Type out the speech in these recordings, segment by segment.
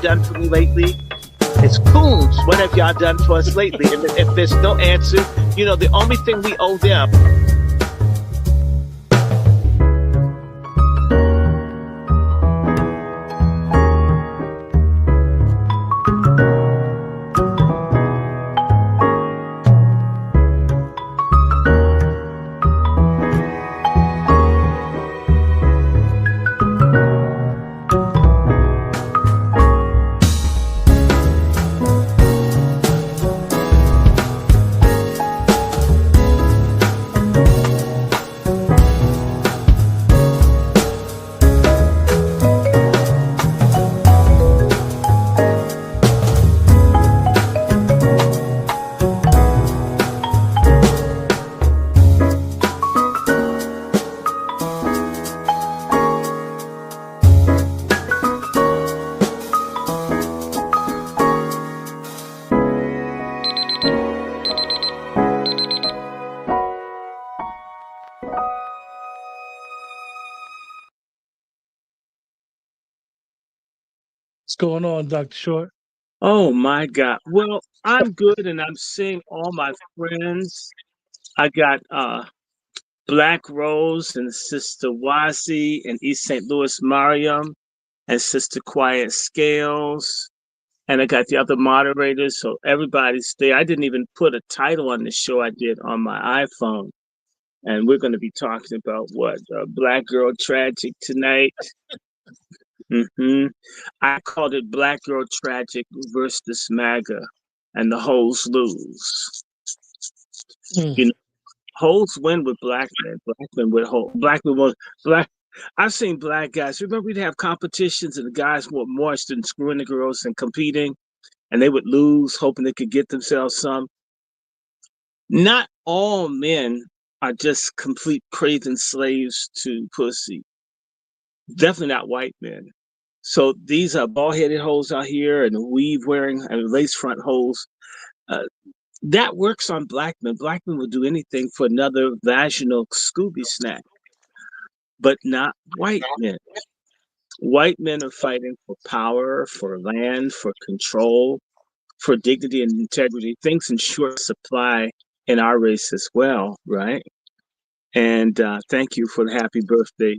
done for me lately? It's Coons. What have y'all done for us lately? And if there's no answer, the only thing we owe them. What's going on, Dr. Short? Oh my God. Well, I'm good and I'm seeing all my friends. I got Black Rose and Sister Wasi and East St. Louis Mariam and Sister Quiet Scales. And I got the other moderators, so everybody's there. I didn't even put a title on the show I did on my iPhone. And we're going to be talking about what? Black Girl Tragic tonight. I called it Black Girl Tragic versus MAGA, and the hoes lose. Mm. Hoes win with black men. Black men with hoes. Black men with black. I've seen black guys. Remember, we'd have competitions, and the guys were more interested in screwing the girls and competing, and they would lose, hoping they could get themselves some. Not all men are just complete craven slaves to pussy. Definitely not white men. So these are bald-headed hoes out here and weave-wearing and lace-front hoes. That works on black men. Black men will do anything for another vaginal Scooby snack, but not white men. White men are fighting for power, for land, for control, for dignity and integrity. Things in short supply in our race as well, right? And thank you for the happy birthday,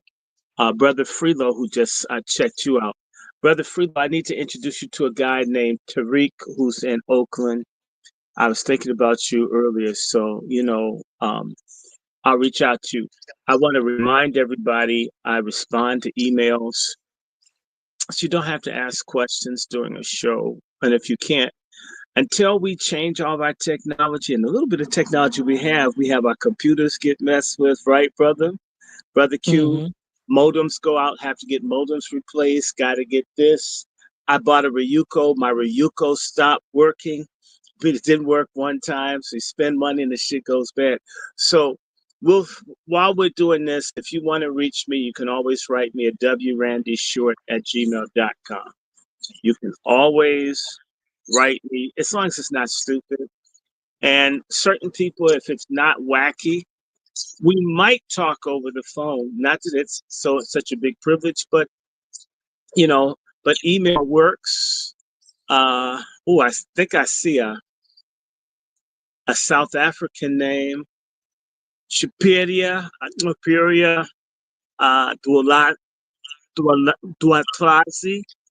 Brother Freelo, who just checked you out. Brother Freelo, I need to introduce you to a guy named Tariq, who's in Oakland. I was thinking about you earlier, so I'll reach out to you. I want to remind everybody I respond to emails, so you don't have to ask questions during a show. And if you can't, until we change all of our technology and a little bit of technology we have our computers get messed with, right, brother? Brother Q, modems go out, have to get modems replaced, got to get this. I bought a Ryuko. My Ryuko stopped working. But it didn't work one time, so you spend money and the shit goes bad. So while we're doing this, if you want to reach me, you can always write me at wrandyshort@gmail.com. You can always write me, as long as it's not stupid. And certain people, if it's not wacky, we might talk over the phone. Not that it's such a big privilege, but but email works. I think I see a South African name, Shapiria, Duatlasi.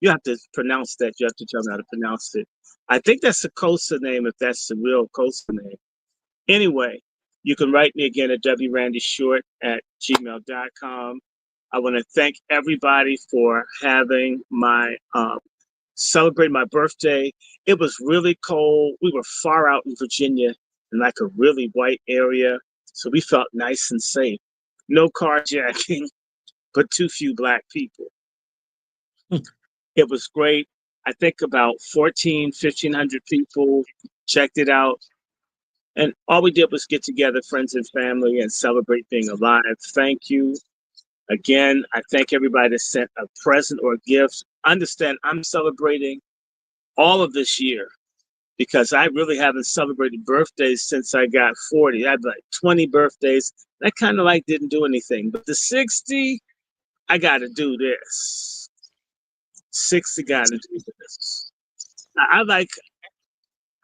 You have to pronounce that. You have to tell me how to pronounce it. I think that's a Kosa name, if that's the real Kosa name. Anyway, you can write me again at wrandyshort@gmail.com. I want to thank everybody for having my celebrate my birthday. It was really cold. We were far out in Virginia in like a really white area, so we felt nice and safe. No carjacking, but too few black people. It was great. I think about 1,500 people checked it out. And all we did was get together, friends and family, and celebrate being alive. Thank you. Again, I thank everybody that sent a present or a gift. Understand, I'm celebrating all of this year because I really haven't celebrated birthdays since I got 40. I had like 20 birthdays. I kind of didn't do anything. But the 60, I got to do this. 60 got to do this. I like,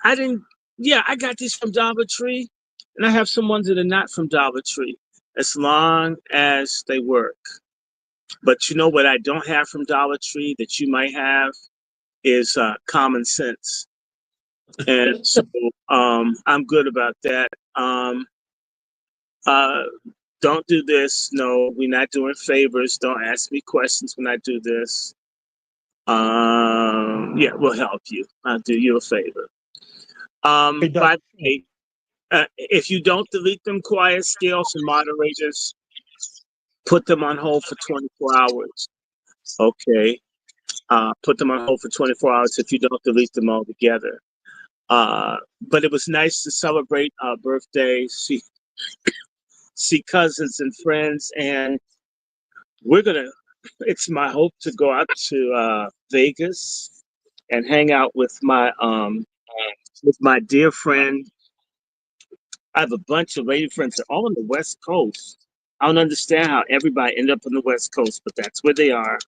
I didn't, yeah, I got these from Dollar Tree, and I have some ones that are not from Dollar Tree, as long as they work. But you know what I don't have from Dollar Tree that you might have is common sense. And so I'm good about that. Uh, don't do this. No, we're not doing favors. Don't ask me questions when I do this. Yeah, we'll help you. I'll do you a favor. Hey, Doc. By the way, if you don't delete them, quiet scales and moderators, put them on hold for 24 hours. Okay. Put them on hold for 24 hours if you don't delete them altogether. But it was nice to celebrate our birthday, see cousins and friends, and we're gonna. It's my hope to go out to Vegas and hang out with my dear friend. I have a bunch of lady friends. They're all on the West Coast. I don't understand how everybody ended up on the West Coast, but that's where they are.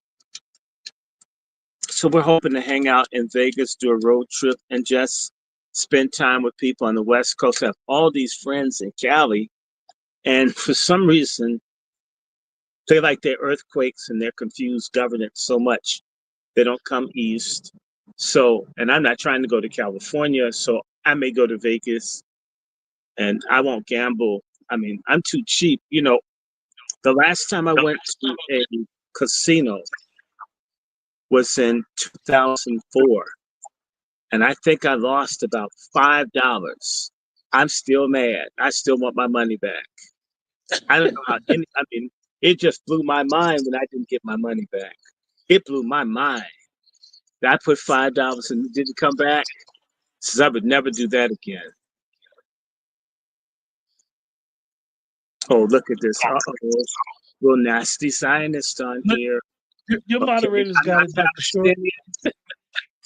So we're hoping to hang out in Vegas, do a road trip, and just spend time with people on the West Coast. I have all these friends in Cali, and for some reason, they like their earthquakes and their confused governance so much they don't come east. So, and I'm not trying to go to California, so I may go to Vegas, and I won't gamble. I mean, I'm too cheap. You know, the last time I went to a casino was in 2004, and I think I lost about $5. I'm still mad. I still want my money back. I don't know how. I mean, it just blew my mind when I didn't get my money back. It blew my mind. I put $5 and it didn't come back. Says I would never do that again. Oh, look at this. Uh-oh. Little nasty Zionist on Look, here. your Okay, moderators I'm got not it, Dr. Short. Palestinian.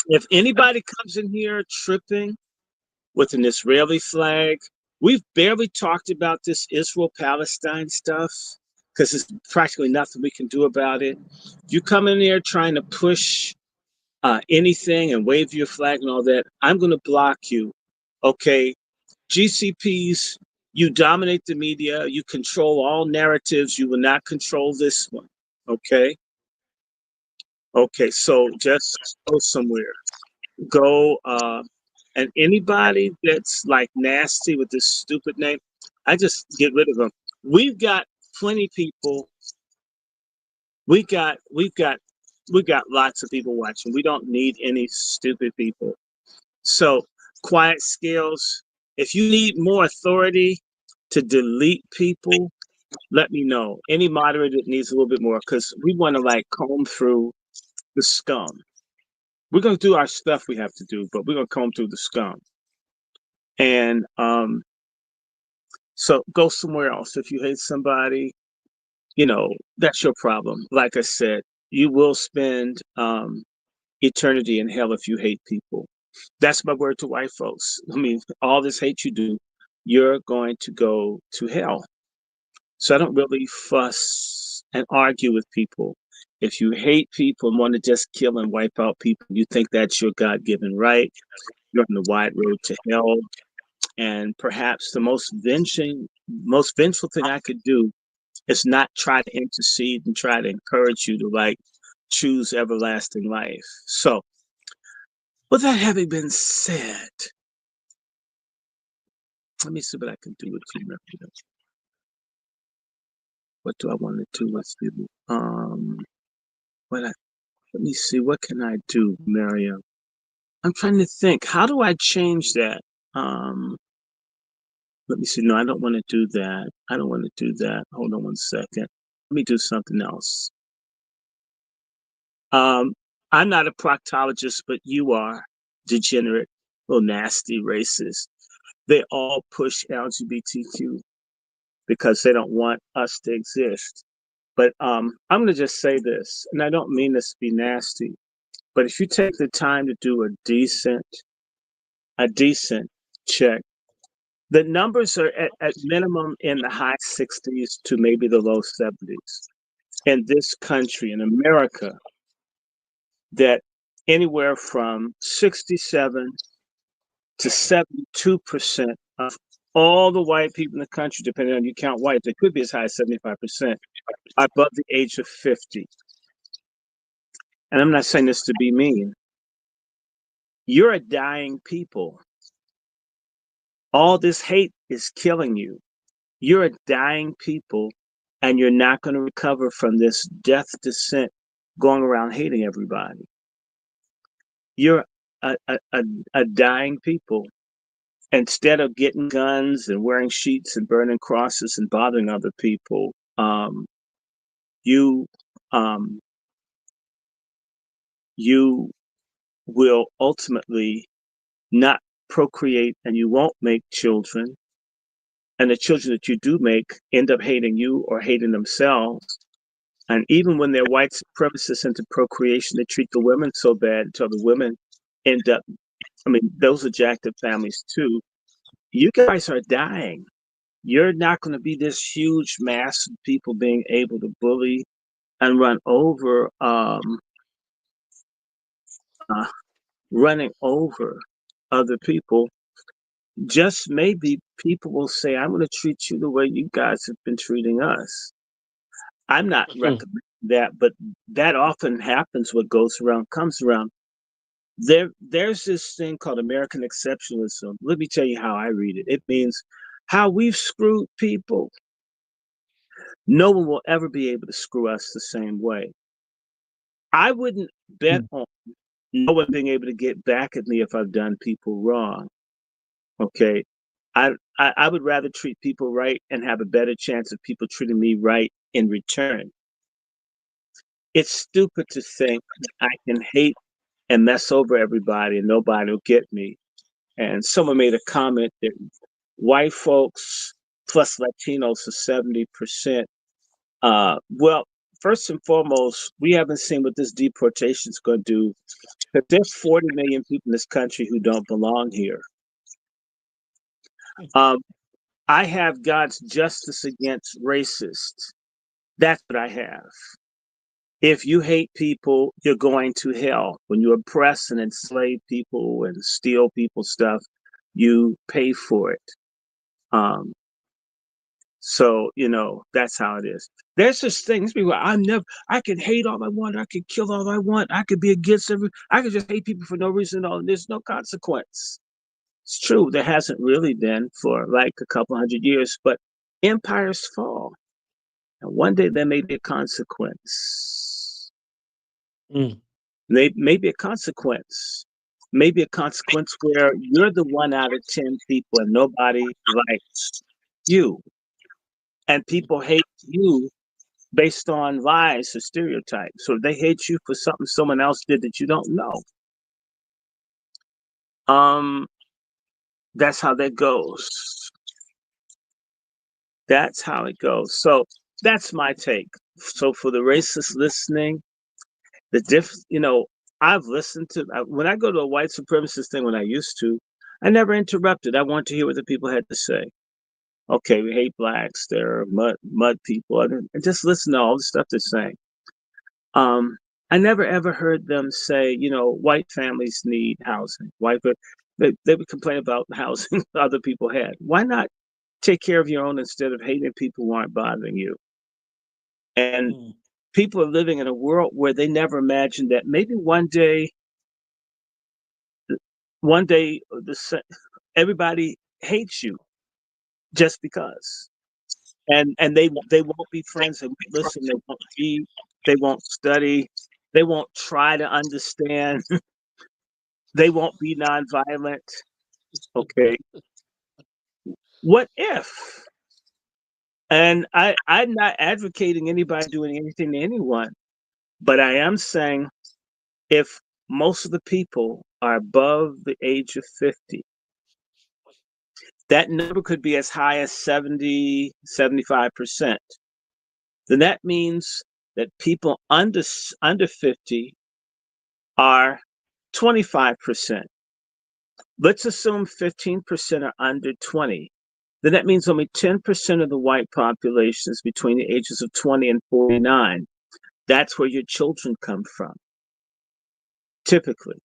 If anybody comes in here tripping with an Israeli flag, we've barely talked about this Israel-Palestine stuff because there's practically nothing we can do about it. You come in there trying to push anything and wave your flag and all that, I'm going to block you. Okay, GCPs, you dominate the media, you control all narratives, you will not control this one. Okay? Okay, so just go somewhere. Go, and anybody that's like nasty with this stupid name, I just get rid of them. We've got plenty of people. We got lots of people watching. We don't need any stupid people. So, quiet skills. If you need more authority to delete people, let me know. Any moderator that needs a little bit more, because we want to like comb through the scum. We're gonna do our stuff we have to do, but we're gonna comb through the scum. And so go somewhere else. If you hate somebody, that's your problem. Like I said, you will spend eternity in hell if you hate people. That's my word to white folks. I mean, all this hate you do, you're going to go to hell. So I don't really fuss and argue with people. If you hate people and want to just kill and wipe out people, you think that's your God-given right. You're on the wide road to hell. And perhaps the most vengeful thing I could do is not try to intercede and try to encourage you to like choose everlasting life. So, with that having been said, let me see what I can do with you. What do I want to do with you? Let me see. What can I do, Miriam? I'm trying to think. How do I change that? Let me see. No, I don't want to do that. I don't want to do that. Hold on one second. Let me do something else. Um, I'm not a proctologist, but you are. Degenerate, little nasty, racist. They all push LGBTQ because they don't want us to exist. But I'm going to just say this, and I don't mean this to be nasty, but if you take the time to do a decent check, the numbers are at minimum in the high 60s to maybe the low 70s in this country, in America. that anywhere from 67 to 72% of all the white people in the country, depending on you count whites, it could be as high as 75%, are above the age of 50. And I'm not saying this to be mean. You're a dying people. All this hate is killing you. You're a dying people, and you're not going to recover from this death descent going around hating everybody. You're a dying people. Instead of getting guns and wearing sheets and burning crosses and bothering other people, you um, you will ultimately not procreate, and you won't make children. And the children that you do make end up hating you or hating themselves. And even when they're white supremacists into procreation, they treat the women so bad until the women end up, I mean, those are jacked up families too. You guys are dying. You're not going to be this huge mass of people being able to bully and uh, running over other people. Just maybe people will say, I'm going to treat you the way you guys have been treating us. I'm not recommending that, but that often happens. What goes around comes around. There's this thing called American exceptionalism. Let me tell you how I read it. It means how we've screwed people. No one will ever be able to screw us the same way. I wouldn't bet on no one being able to get back at me if I've done people wrong. Okay. I would rather treat people right and have a better chance of people treating me right in return. It's stupid to think I can hate and mess over everybody and nobody will get me. And someone made a comment that white folks plus Latinos are 70%. Well, first and foremost, we haven't seen what this deportation is going to do. But there's 40 million people in this country who don't belong here. I have God's justice against racists. That's what I have. If you hate people, you're going to hell. When you oppress and enslave people and steal people's stuff, you pay for it. So, that's how it is. There's just things people, I can hate all I want. I can kill all I want. I could be against I could just hate people for no reason at all. There's no consequence. It's true. There hasn't really been for like a couple hundred years, but empires fall. And one day there may be a consequence. Maybe a consequence. Maybe a consequence where you're the 1 out of 10 people and nobody likes you. And people hate you based on lies or stereotypes. So they hate you for something someone else did that you don't know. That's how that goes. That's how it goes. So that's my take. So for the racists listening, I've listened to, when I go to a white supremacist thing when I used to, I never interrupted. I wanted to hear what the people had to say. Okay, we hate blacks. They're mud people. And just listen to all the stuff they're saying. I never ever heard them say, white families need housing. They would complain about housing other people had. Why not take care of your own instead of hating people who aren't bothering you? And people are living in a world where they never imagined that maybe one day everybody hates you just because. And they won't be friends. They won't listen. They won't read. They won't study. They won't try to understand. They won't be nonviolent. Okay. What if? And I'm not advocating anybody doing anything to anyone, but I am saying if most of the people are above the age of 50, that number could be as high as 70, 75%. Then that means that people under 50 are 25%. Let's assume 15% are under 20. Then that means only 10% of the white population is between the ages of 20 and 49. That's where your children come from. typically.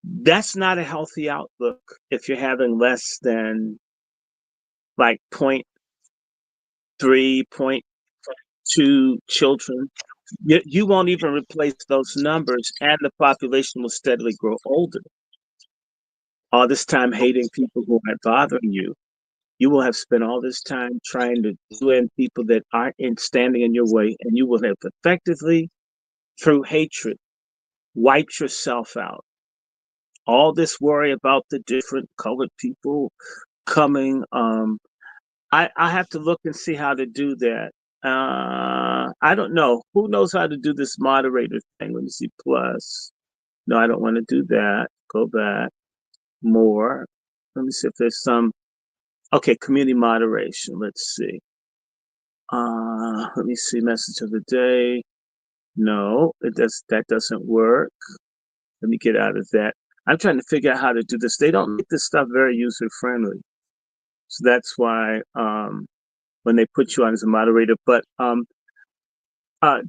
That's not a healthy outlook if you're having less than like 0.3, 0.2 children. You won't even replace those numbers, and the population will steadily grow older. All this time hating people who aren't bothering you. You will have spent all this time trying to do in people that aren't standing in your way, and you will have effectively, through hatred, wiped yourself out. All this worry about the different colored people coming. I have to look and see how to do that. I don't know. Who knows how to do this moderator thing? Let me see. Plus. No, I don't want to do that. Go back. More. Let me see if there's some. Okay, community moderation. Let's see. Let me see. Message of the day. No, that doesn't work. Let me get out of that. I'm trying to figure out how to do this. They don't make this stuff very user friendly. So that's why when they put you on as a moderator, but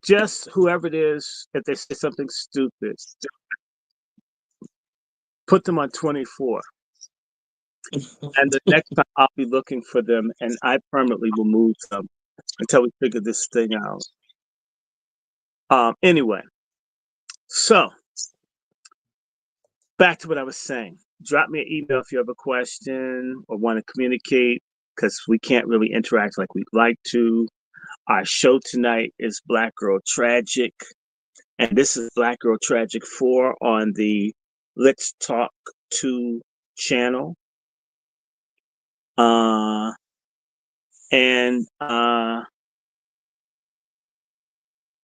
just whoever it is, if they say something stupid, put them on 24. And the next time I'll be looking for them, and I permanently will move them until we figure this thing out. Anyway, so back to what I was saying. Drop me an email if you have a question or want to communicate, because we can't really interact like we'd like to. Our show tonight is Black Girl Tragic, and this is Black Girl Tragic 4 on the Let's Talk 2 channel. And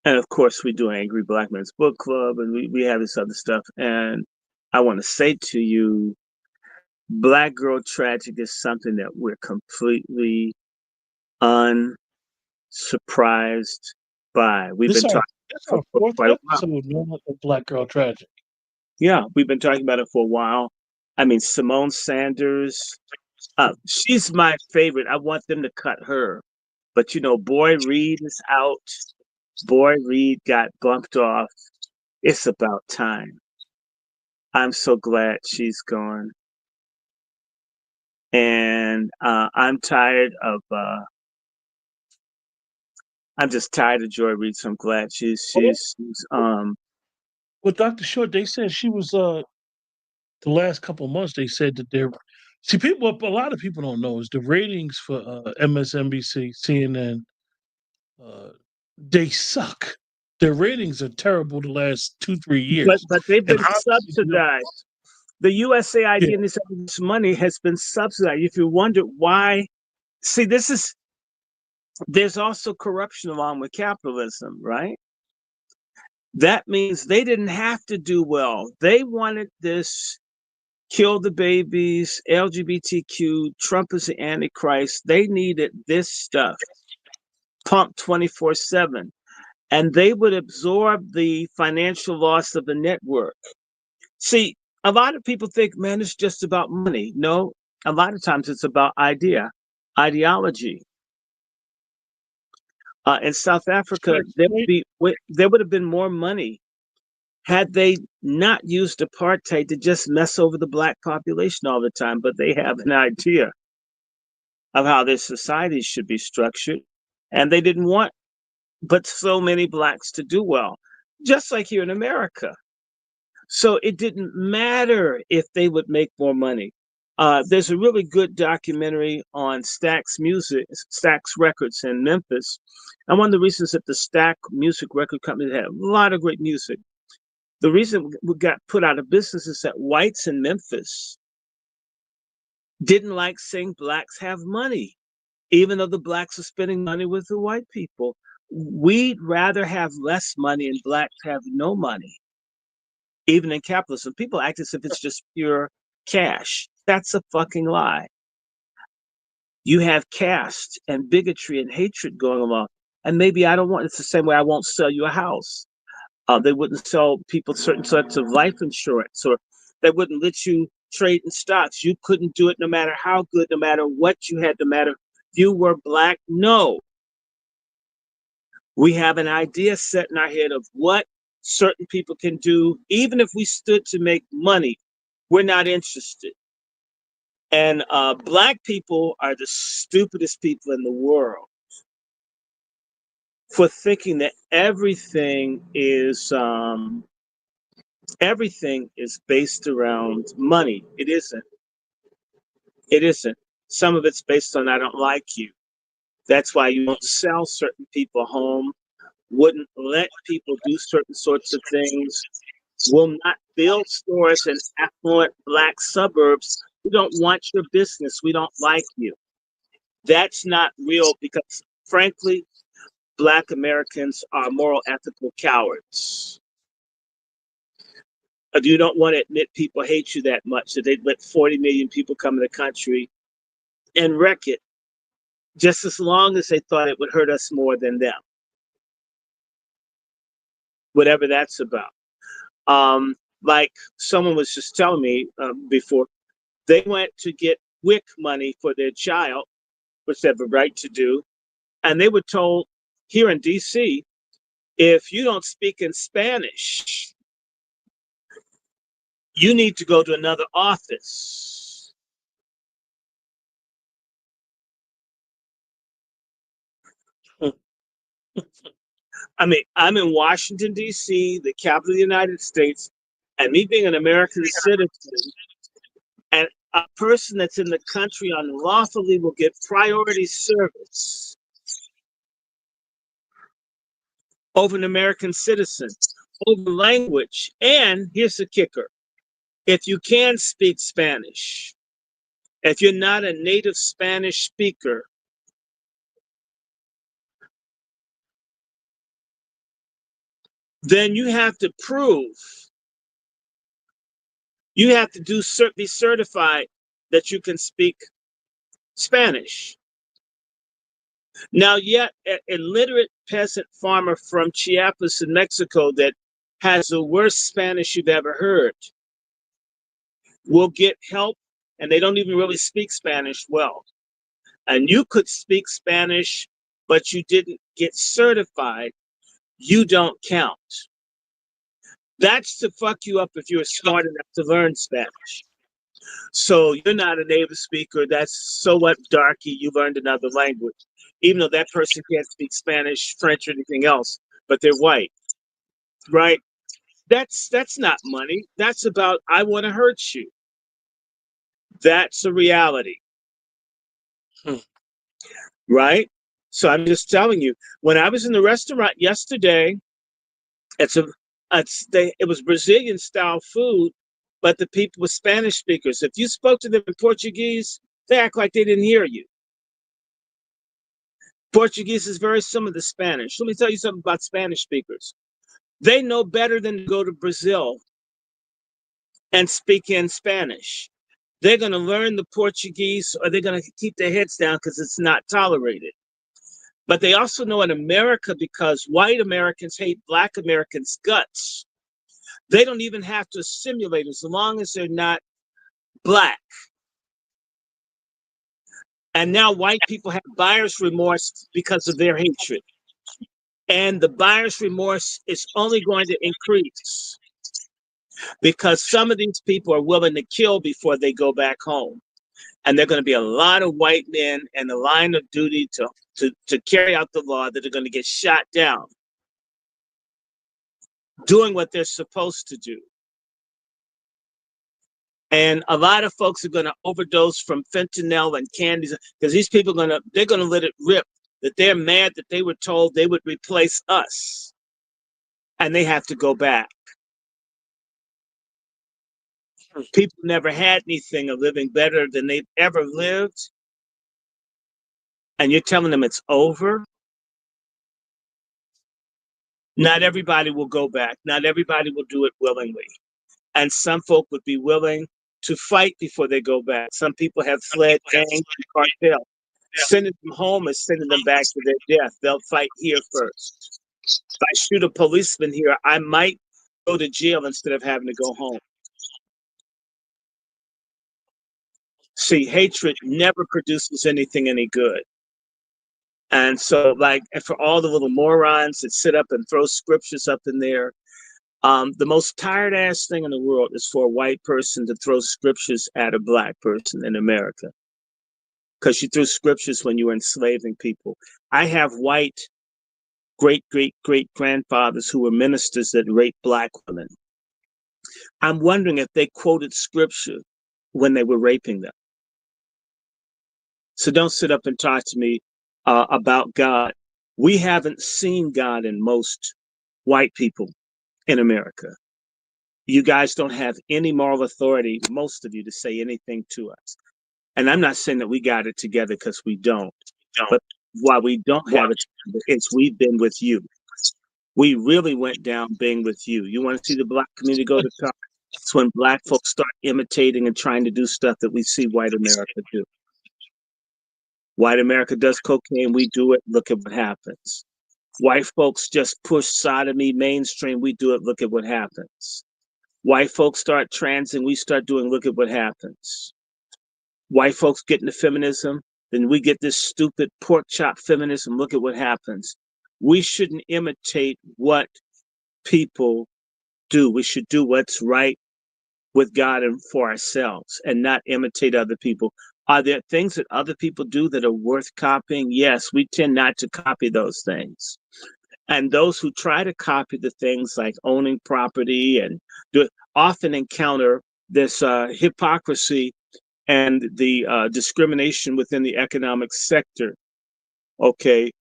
of course, we do Angry Black Men's Book Club, and we have this other stuff. And I want to say to you, Black Girl Tragic is something that we're completely unsurprised by. We've been talking for quite a while. Of Black Girl Tragic. Yeah, we've been talking about it for a while. I mean, Simone Sanders, she's my favorite. I want them to cut her. But, Boy Reed is out. Boy Reed got bumped off. It's about time. I'm so glad she's gone. And I'm tired of, I'm just tired of Joy Reid, so I'm glad she's Well, Dr. Short, they said she was, the last couple of months, they said that a lot of people don't know is the ratings for MSNBC, CNN, they suck. Their ratings are terrible the last 2-3 years. But they've been subsidized. The USAID and this money has been subsidized. If you wonder why, see, there's also corruption along with capitalism, right? That means they didn't have to do well. They wanted this, kill the babies, LGBTQ, Trump is the Antichrist. They needed this stuff pumped 24/7. And they would absorb the financial loss of the network. See, a lot of people think, man, it's just about money. No, a lot of times it's about ideology. In South Africa, there would have been more money had they not used apartheid to just mess over the Black population all the time. But they have an idea of how their societies should be structured, and they didn't want but so many Blacks to do well, just like here in America. So it didn't matter if they would make more money. There's a really good documentary on Stax Records in Memphis. And one of the reasons that the Stax Music Record Company had a lot of great music, the reason we got put out of business is that whites in Memphis didn't like seeing Blacks have money, even though the Blacks are spending money with the white people. We'd rather have less money and Blacks have no money. Even in capitalism, people act as if it's just pure cash. That's a fucking lie. You have caste and bigotry and hatred going along. And maybe it's the same way I won't sell you a house. They wouldn't sell people certain sorts of life insurance, or they wouldn't let you trade in stocks. You couldn't do it no matter how good, no matter what you had, no matter if you were Black. No. We have an idea set in our head of what certain people can do, even if we stood to make money, we're not interested. And black people are the stupidest people in the world for thinking that everything is based around money. It isn't. It isn't. Some of it's based on I don't like you. That's why you won't sell certain people a home, wouldn't let people do certain sorts of things, will not build stores in affluent black suburbs. We don't want your business. We don't like you. That's not real because, frankly, black Americans are moral, ethical cowards. You don't want to admit people hate you that much that they'd let 40 million people come in the country and wreck it just as long as they thought it would hurt us more than them, whatever that's about. Like someone was just telling me before, they went to get WIC money for their child, which they have a right to do, and they were told here in DC, if you don't speak in Spanish, you need to go to another office. I mean, I'm in Washington, D.C., the capital of the United States, and me being an American citizen, and a person that's in the country unlawfully will get priority service over an American citizen, over language. And here's the kicker. If you can speak Spanish, if you're not a native Spanish speaker, then you have to prove, you have to be certified that you can speak Spanish. Now, yet an illiterate peasant farmer from Chiapas in Mexico that has the worst Spanish you've ever heard will get help, and they don't even really speak Spanish well. And you could speak Spanish, but you didn't get certified, you don't count. That's to fuck you up if you're smart enough to learn Spanish. So you're not a native speaker. That's so what, darky, you learned another language. Even though that person can't speak Spanish, French, or anything else, but they're white, right? That's not money. That's about I want to hurt you. That's a reality, right? So I'm just telling you. When I was in the restaurant yesterday, it's a it was Brazilian style food, but the people were Spanish speakers. If you spoke to them in Portuguese, they act like they didn't hear you. Portuguese is very similar to Spanish. Let me tell you something about Spanish speakers. They know better than to go to Brazil and speak in Spanish. They're going to learn the Portuguese or they're going to keep their heads down because it's not tolerated. But they also know in America, because white Americans hate black Americans' guts, they don't even have to assimilate as long as they're not black. And now white people have buyer's remorse because of their hatred. And the buyer's remorse is only going to increase because some of these people are willing to kill before they go back home. And there are going to be a lot of white men in the line of duty to carry out the law that are going to get shot down doing what they're supposed to do. And a lot of folks are going to overdose from fentanyl and candies because these people they're going to let it rip that they're mad that they were told they would replace us and they have to go back. People never had anything of living better than they've ever lived. And you're telling them it's over. Not everybody will go back. Not everybody will do it willingly. And some folk would be willing to fight before they go back. Some people have fled gangs and cartel. Sending them home is sending them back to their death. They'll fight here first. If I shoot a policeman here, I might go to jail instead of having to go home. See, hatred never produces anything any good. And so, like, for all the little morons that sit up and throw scriptures up in there, The most tired ass thing in the world is for a white person to throw scriptures at a black person in America, because you threw scriptures when you were enslaving people. I have white great great great grandfathers who were ministers that raped black women. I'm wondering if they quoted scripture when they were raping them. So don't sit up and talk to me about God. We haven't seen God in most white people in America. You guys don't have any moral authority, most of you, to say anything to us. And I'm not saying that we got it together, because we don't. But why we don't have it together is we've been with you. We really went down being with you. You want to see the black community go to top? It's when black folks start imitating and trying to do stuff that we see white America do. White America does cocaine, we do it, look at what happens. White folks just push sodomy mainstream, we do it, look at what happens. White folks start transing, we start doing, look at what happens. White folks get into feminism, then we get this stupid pork chop feminism, look at what happens. We shouldn't imitate what people do. We should do what's right with God and for ourselves, and not imitate other people. Are there things that other people do that are worth copying? Yes, we tend not to copy those things. And those who try to copy the things like owning property and do often encounter this hypocrisy and the discrimination within the economic sector. Okay.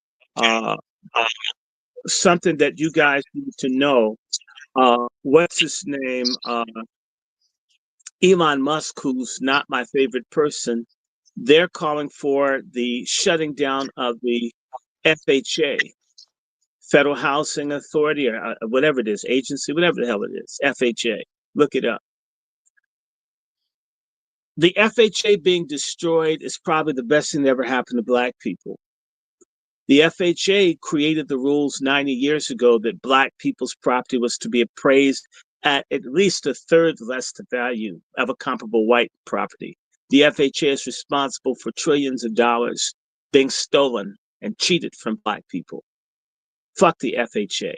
Something that you guys need to know. What's his name? Elon Musk, who's not my favorite person, they're calling for the shutting down of the FHA, Federal Housing Authority, or whatever it is, agency, whatever the hell it is, FHA. Look it up. The FHA being destroyed is probably the best thing that ever happened to black people. The FHA created the rules 90 years ago that black people's property was to be appraised at least a third less the value of a comparable white property. The FHA is responsible for trillions of dollars being stolen and cheated from black people. Fuck the FHA.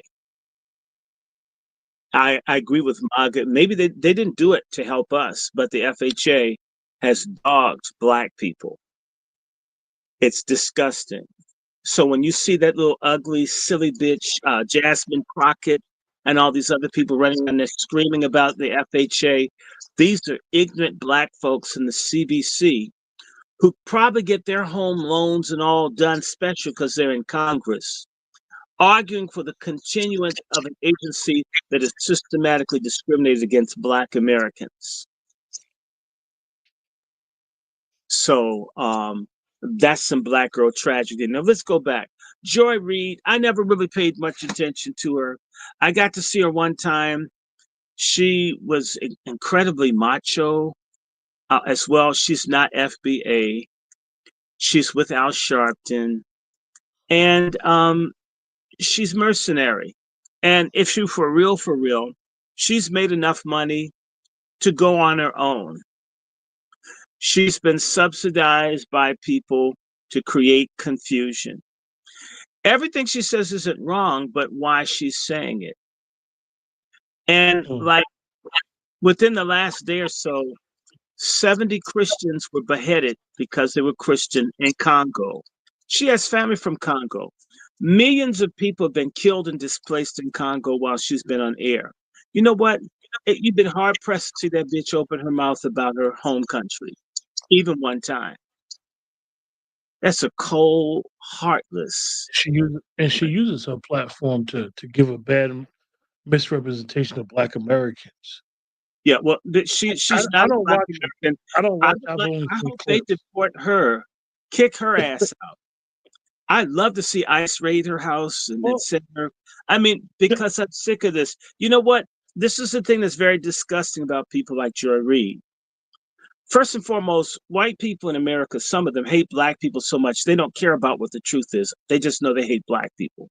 I agree with MAGA. Maybe they didn't do it to help us, but the FHA has dogged black people. It's disgusting. So when you see that little ugly, silly bitch, Jasmine Crockett, and all these other people running and they're screaming about the FHA, these are ignorant black folks in the CBC who probably get their home loans and all done special because they're in Congress, arguing for the continuance of an agency that is systematically discriminated against black Americans. So that's some black girl tragedy. Now let's go back. Joy Reid, I never really paid much attention to her. I got to see her one time. She was incredibly macho as well. She's not FBA. She's with Al Sharpton. And she's mercenary. And if she for real, she's made enough money to go on her own. She's been subsidized by people to create confusion. Everything she says isn't wrong, but why she's saying it. And like within the last day or so, 70 Christians were beheaded because they were Christian in Congo. She has family from Congo. Millions of people have been killed and displaced in Congo while she's been on air. You know what? You've been hard pressed to see that bitch open her mouth about her home country, even one time. That's a cold, heartless. She uses her platform to give a bad misrepresentation of Black Americans. Yeah, well, she's not I don't Black watch. American. I don't watch. I've I only seen hope they clips. deport her, kick her ass out. I'd love to see ICE raid her house and then send her. I mean, because I'm sick of this. You know what? This is the thing that's very disgusting about people like Joy Reid. First and foremost, white people in America, some of them hate black people so much they don't care about what the truth is. They just know they hate black people.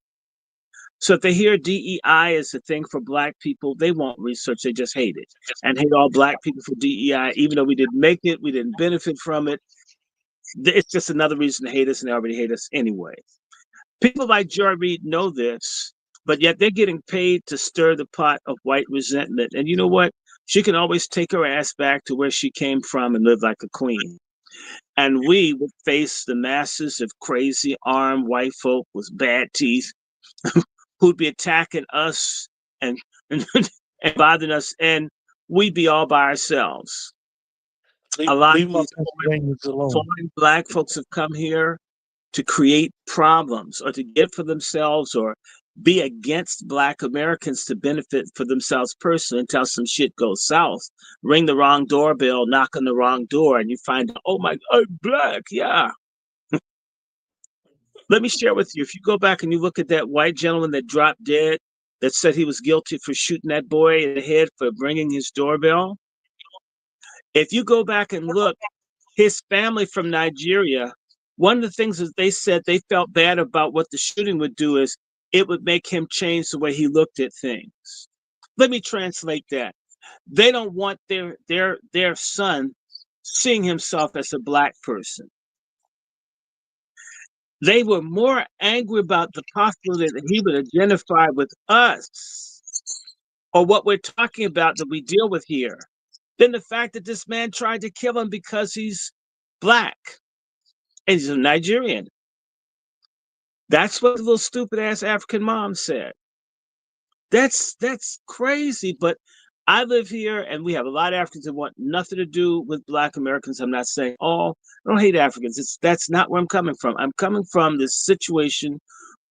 So if they hear DEI is a thing for black people, they won't research. They just hate it and hate all black people for DEI, even though we didn't make it, we didn't benefit from it. It's just another reason to hate us, and they already hate us anyway. People like Joy Reid know this, but yet they're getting paid to stir the pot of white resentment. And you know what? She can always take her ass back to where she came from and live like a queen. And we would face the masses of crazy armed white folk with bad teeth who'd be attacking us and, and, and bothering us, and we'd be all by ourselves. A lot of Leave my these Pennsylvanians alone. foreign black folks have come here to create problems or to get for themselves or be against black Americans to benefit for themselves personally until some shit goes south. Ring the wrong doorbell, knock on the wrong door, and you find out, oh my God, I'm black. Yeah. Let me share with you. If you go back and you look at that white gentleman that dropped dead, that said he was guilty for shooting that boy in the head for ringing his doorbell. If you go back and look, his family from Nigeria, one of the things that they said they felt bad about what the shooting would do is it would make him change the way he looked at things. Let me translate that. They don't want their son seeing himself as a black person. They were more angry about the possibility that he would identify with us or what we're talking about that we deal with here than the fact that this man tried to kill him because he's black and he's a Nigerian. That's what the little stupid ass African mom said. That's crazy. But I live here and we have a lot of Africans that want nothing to do with black Americans. I'm not saying, oh, I don't hate Africans. That's not where I'm coming from. I'm coming from this situation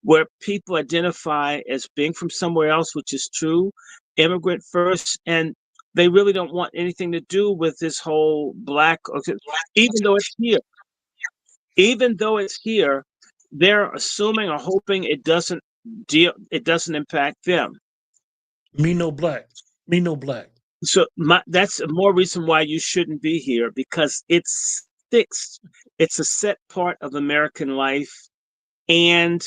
where people identify as being from somewhere else, which is true, immigrant first, and they really don't want anything to do with this whole black, even though it's here. Even though it's here, they're assuming or hoping it doesn't impact them. Me no black. Me no black. So that's more reason why you shouldn't be here, because it's fixed. It's a set part of American life. And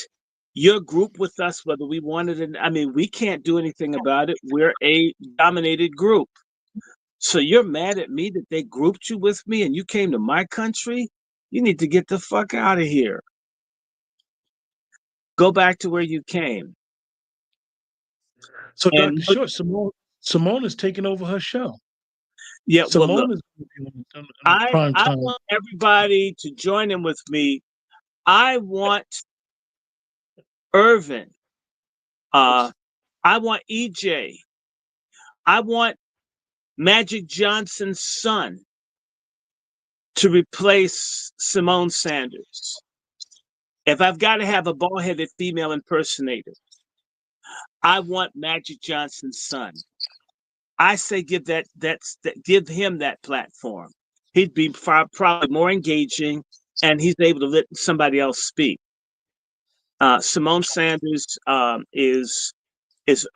your group with us, whether we wanted it, I mean, we can't do anything about it. We're a dominated group. So you're mad at me that they grouped you with me and you came to my country? You need to get the fuck out of here. Go back to where you came. So, And Dr. Short, Simone is taking over her show. yeah, well, Simone look, is on I prime time. want everybody to join in with me. I want Irvin. I want EJ. I want Magic Johnson's son to replace Simone Sanders. If I've got to have a bald-headed female impersonator, I want Magic Johnson's son. I say give him that platform. He'd be probably more engaging, and he's able to let somebody else speak. Simone Sanders is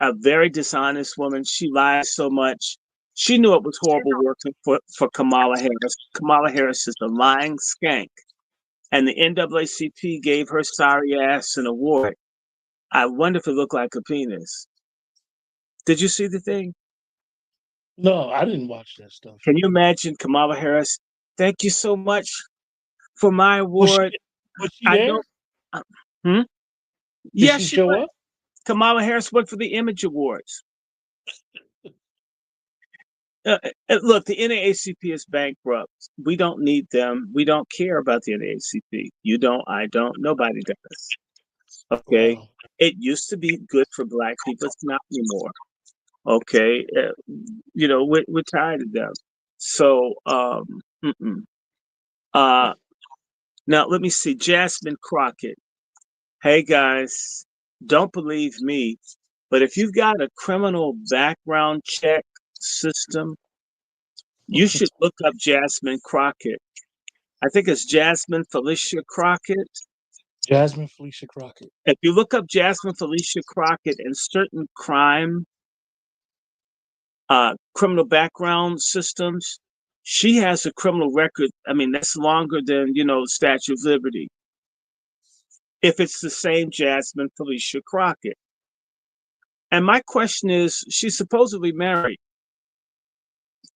a very dishonest woman. She lies so much. She knew it was horrible working for Kamala Harris. Kamala Harris is a lying skank. And the NAACP gave her sorry ass an award. I wonder if it looked like a penis. Did you see the thing? No, I didn't watch that stuff. Can you imagine Kamala Harris? Thank you so much for my award. Was she I there? don't. Did Yeah, she she show went. up? Kamala Harris went for the Image Awards. Look, the NAACP is bankrupt. We don't need them. We don't care about the NAACP. You don't. I don't. Nobody does. Okay. Wow. It used to be good for black people. It's not anymore. Okay. We're tired of them. So, now let me see. Jasmine Crockett. Hey guys, don't believe me, but if you've got a criminal background check system, you should look up Jasmine Crockett. I think it's Jasmine Felicia Crockett. Jasmine Felicia Crockett. If you look up Jasmine Felicia Crockett and certain criminal background systems, she has a criminal record. I mean, that's longer than, Statue of Liberty. If it's the same Jasmine Felicia Crockett. And my question is, she's supposedly married.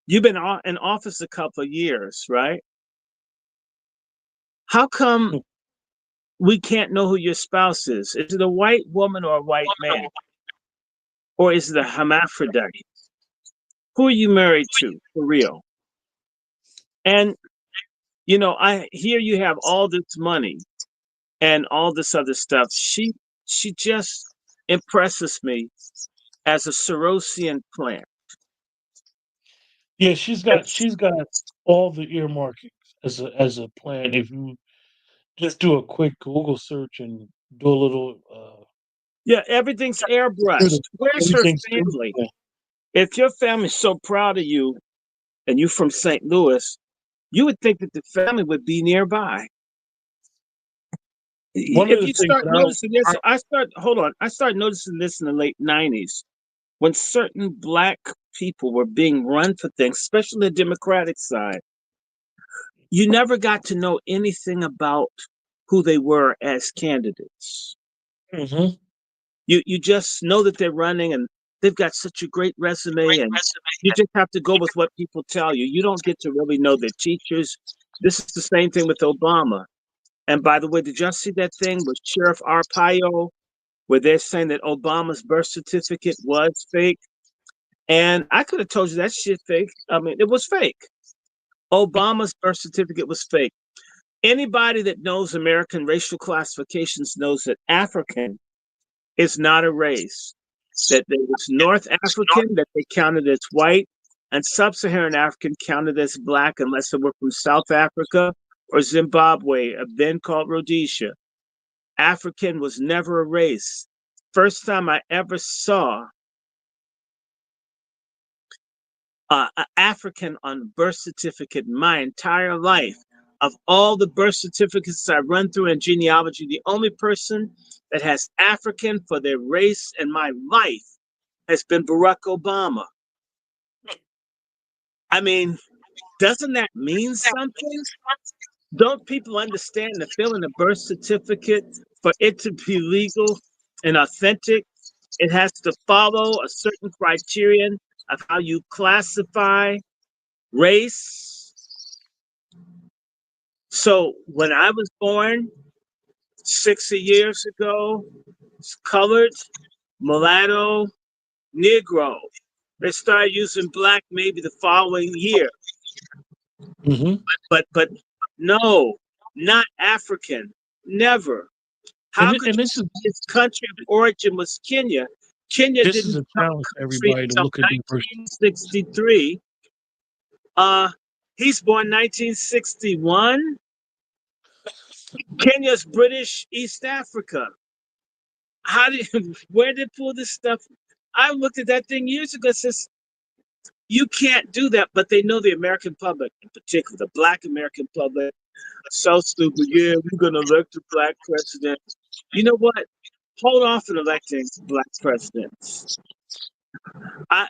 You've been in office a couple of years, right? How come we can't know who your spouse is? Is it a white woman or a white man? or is it a hermaphrodite? Who are you married to for real? And I hear you have all this money and all this other stuff. She just impresses me as a Sorosian plant. Yeah, she's got all the earmarkings as a plan. If you just do a quick Google search and do a little Yeah, everything's airbrushed. Where's her everything's family? If your family's so proud of you and you from St. Louis, you would think that the family would be nearby. one of If the you things start that noticing this, I started noticing this in the late 90s when certain black people were being run for things, especially the Democratic side. You never got to know anything about who they were as candidates. hmm You just know that they're running and they've got such a great resume, and you just have to go with what people tell you. You don't get to really know their teachers. This is the same thing with Obama. And by the way, did y'all see that thing with Sheriff Arpaio where they're saying that Obama's birth certificate was fake? And I could have told you that shit fake. I mean, it was fake. Obama's birth certificate was fake. Anybody that knows American racial classifications knows that African is not a race. That there was North African that they counted as white, and Sub-Saharan African counted as black unless they were from South Africa or Zimbabwe, then called Rhodesia. African was never a race. First time I ever saw an African on a birth certificate in my entire life. Of all the birth certificates I run through in genealogy, the only person that has African for their race in my life has been Barack Obama. I mean, doesn't that mean something? Don't people understand that filling a birth certificate for it to be legal and authentic, it has to follow a certain criterion of how you classify race? So when I was born 60 years ago, it's colored, mulatto, Negro. They started using black maybe the following year. hmm But no, not African. Never. How could and you say its country of origin was Kenya? Kenya this is didn't a become challenge to a country everybody to until look at their birth. 1963. Uh, he's born 1961. Kenya's British East Africa. How did where did they pull this stuff? I looked at that thing years ago. It says you can't do that, but they know the American public, in particular the Black American public, so stupid. Yeah, we're gonna elect a black president. You know what? Hold off on electing black presidents. I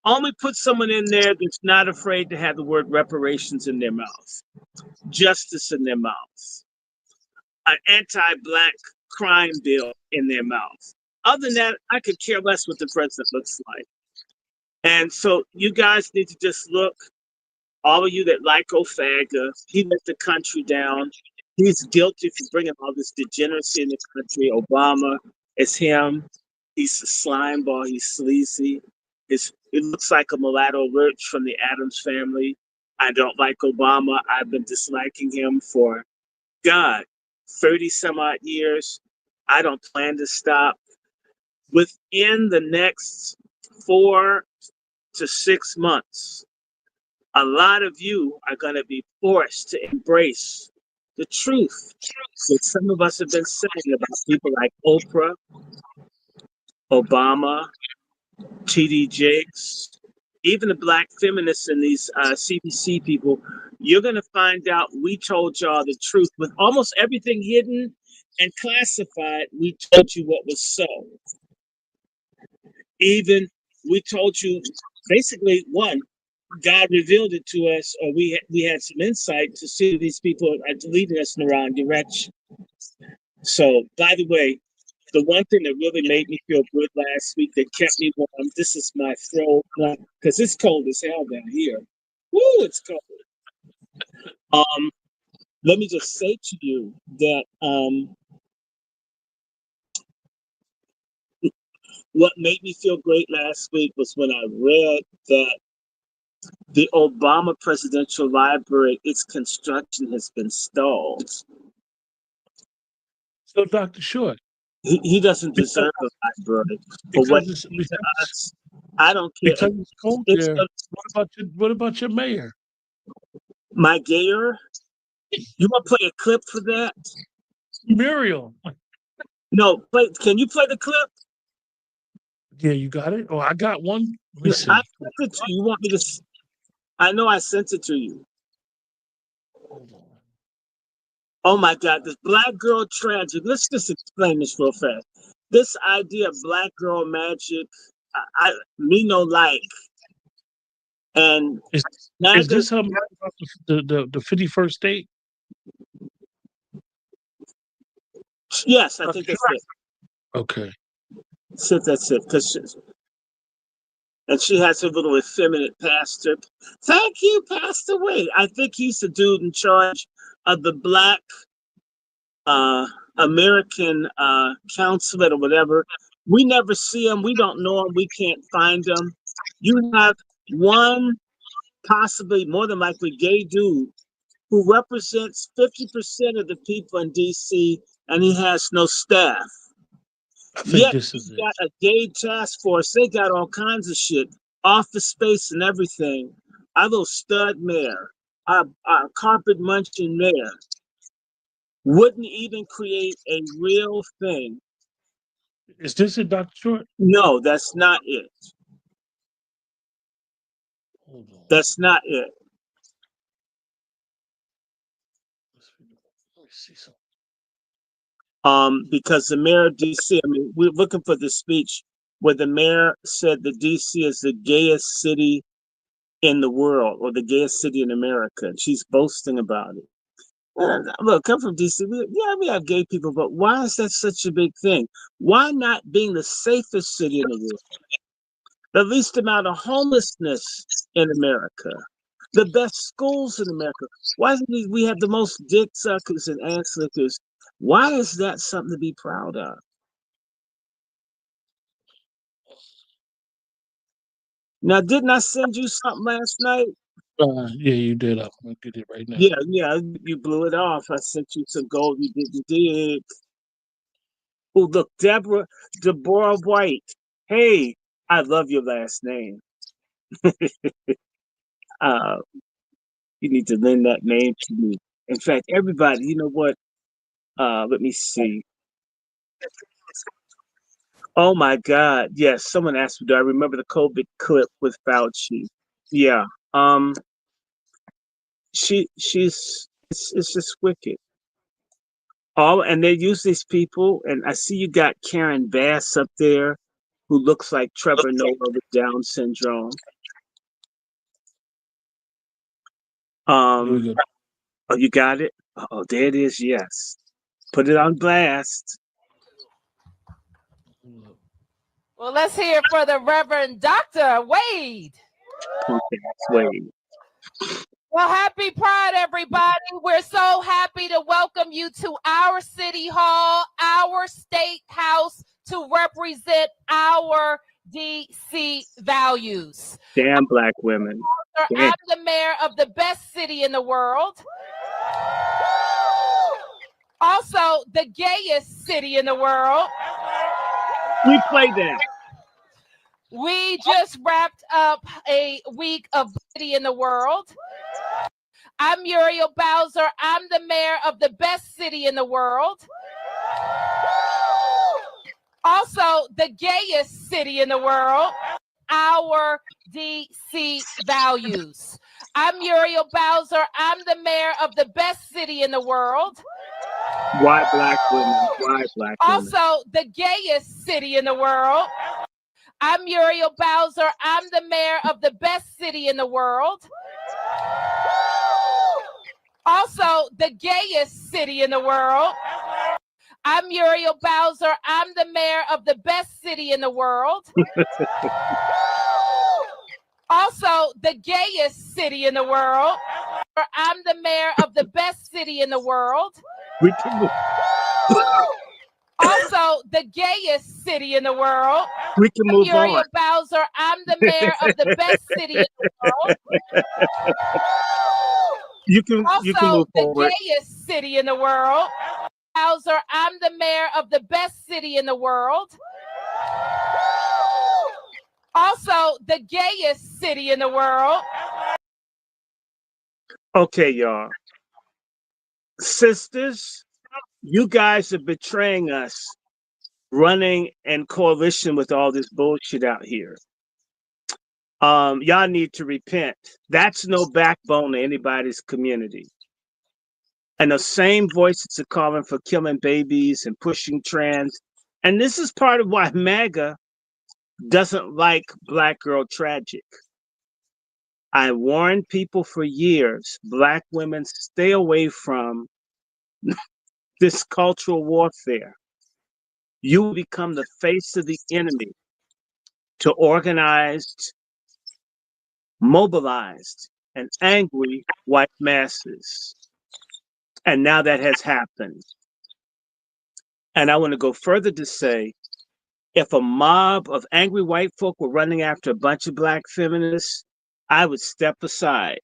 only put someone in there that's not afraid to have the word reparations in their mouth, justice in their mouth, an anti-black crime bill in their mouth. Other than that, I could care less what the president looks like. And so you guys need to just look, all of you that like Ofaga, he let the country down. He's guilty for bringing all this degeneracy in the country. Obama, it's him. He's a slime ball. He's sleazy. It looks like a mulatto lurch from the Adams family. I don't like Obama. I've been disliking him for, God, 30 some odd years. I don't plan to stop. Within the next 4 to 6 months, a lot of you are going to be forced to embrace the truth that some of us have been saying about people like Oprah, Obama, T.D. Jakes, even the black feminists and these CBC people. You're going to find out we told y'all the truth with almost everything hidden and classified. We told you what was so. Even we told you basically one, God revealed it to us, or we had some insight to see these people are leading us in the wrong direction. So, by the way, the one thing that really made me feel good last week that kept me warm, this is my throat, because it's cold as hell down here. Woo, it's cold. Um, Let me just say to you that What made me feel great last week was when I read that the Obama Presidential Library, its construction has been stalled. So, Dr. Short, He doesn't because, deserve a library for what because it's he did to us. I don't care. because it's cold It's there. What about your mayor? my gayer. You want to play a clip for that? Muriel. No, play. Can you play the clip? Yeah, you got it? Oh, I got one. Let me I see. sent it to you. You want me to? I know I sent it to you. Hold on. Oh my God, this black girl tragic. Let's just explain this real fast. This idea of black girl magic, me no like. And Is MAGA, this about the 51st state? yes, I think that's it. Okay. That's it. And she has her little effeminate pastor. Thank you, Pastor Wade. I think he's the dude in charge of the Black American consulate or whatever. We never see him. We don't know him. We can't find him. You have one, possibly more than likely, gay dude who represents 50% of the people in DC, and he has no staff. I think Yet this we is it. got a gay task force. They got all kinds of shit, office space and everything. Our little stud mayor, our carpet munching mayor, wouldn't even create a real thing. Is this it, Dr. Short? No, that's not it. Hold on. That's not it. Let me see something. Because the mayor of DC, I mean, we're looking for the speech where the mayor said that DC is the gayest city in the world or the gayest city in America. And she's boasting about it. Look, come from DC. We have gay people, but why is that such a big thing? Why not being the safest city in the world? The least amount of homelessness in America, the best schools in America. Why do we have the most dick suckers and ass lickers? Why is that something to be proud of? Now, didn't I send you something last night? Yeah, you did. I'm gonna get it right now. Yeah, you blew it off. I sent you some gold you didn't dig. Oh, look, Deborah White. Hey, I love your last name. uh, you need to lend that name to me. In fact, everybody, you know what? Let me see. Oh my God. Yes, someone asked me, do I remember the COVID clip with Fauci? Yeah. Um, it's just wicked. Oh, and they use these people, and I see you got Karen Bass up there, who looks like Trevor Noah with Down syndrome. Here we go. Oh, you got it? Oh, there it is. Yes. Put it on blast. Well, let's hear it for the Reverend Dr. Wade. Okay, Wade. Well, happy Pride, everybody. We're so happy to welcome you to our City Hall, our State House, to represent our DC values. Damn black women. Damn. I'm the mayor of the best city in the world. Also, the gayest city in the world. We play that. We just wrapped up a week of city in the world. I'm Muriel Bowser. I'm the mayor of the best city in the world. Also, the gayest city in the world. Our DC values. I'm Muriel Bowser. I'm the mayor of the best city in the world. Why black women? Why black women? Also, the gayest city in the world. I'm Muriel Bowser. I'm the mayor of the best city in the world. Also, the gayest city in the world. I'm Muriel Bowser. I'm the mayor of the best city in the world. Also, the gayest city in the world. I'm the mayor of the best city in the world. We can Also, Also, the gayest city in the world. We can move Muriel on. Bowser, I'm the mayor of the best city in the world. You can Also, move the forward. gayest city in the world. Bowser, I'm the mayor of the best city in the world. Also, the gayest city in the world. Okay, y'all. Sisters, you guys are betraying us, running in coalition with all this bullshit out here. Y'all need to repent. That's no backbone to anybody's community. And the same voices are calling for killing babies and pushing trans. And this is part of why MAGA doesn't like Black Girl Tragic. I warned people for years, Black women, stay away from this cultural warfare. You will become the face of the enemy to organized, mobilized, and angry white masses. And now that has happened. And I want to go further to say, if a mob of angry white folk were running after a bunch of Black feminists, I would step aside.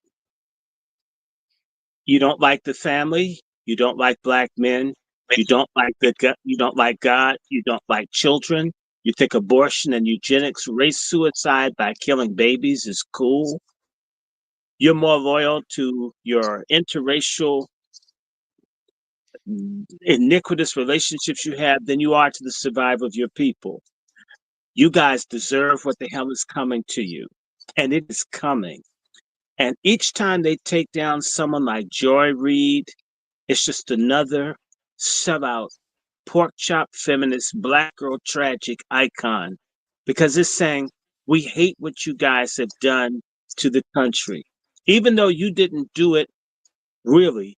You don't like the family, you don't like Black men, you don't like you don't like God, you don't like children, you think abortion and eugenics, race suicide by killing babies is cool. You're more loyal to your interracial iniquitous relationships you have than you are to the survival of your people. You guys deserve what the hell is coming to you. And it is coming. And each time they take down someone like Joy Reid, it's just another sellout, pork chop feminist, Black Girl Tragic icon. Because it's saying, we hate what you guys have done to the country. Even though you didn't do it really,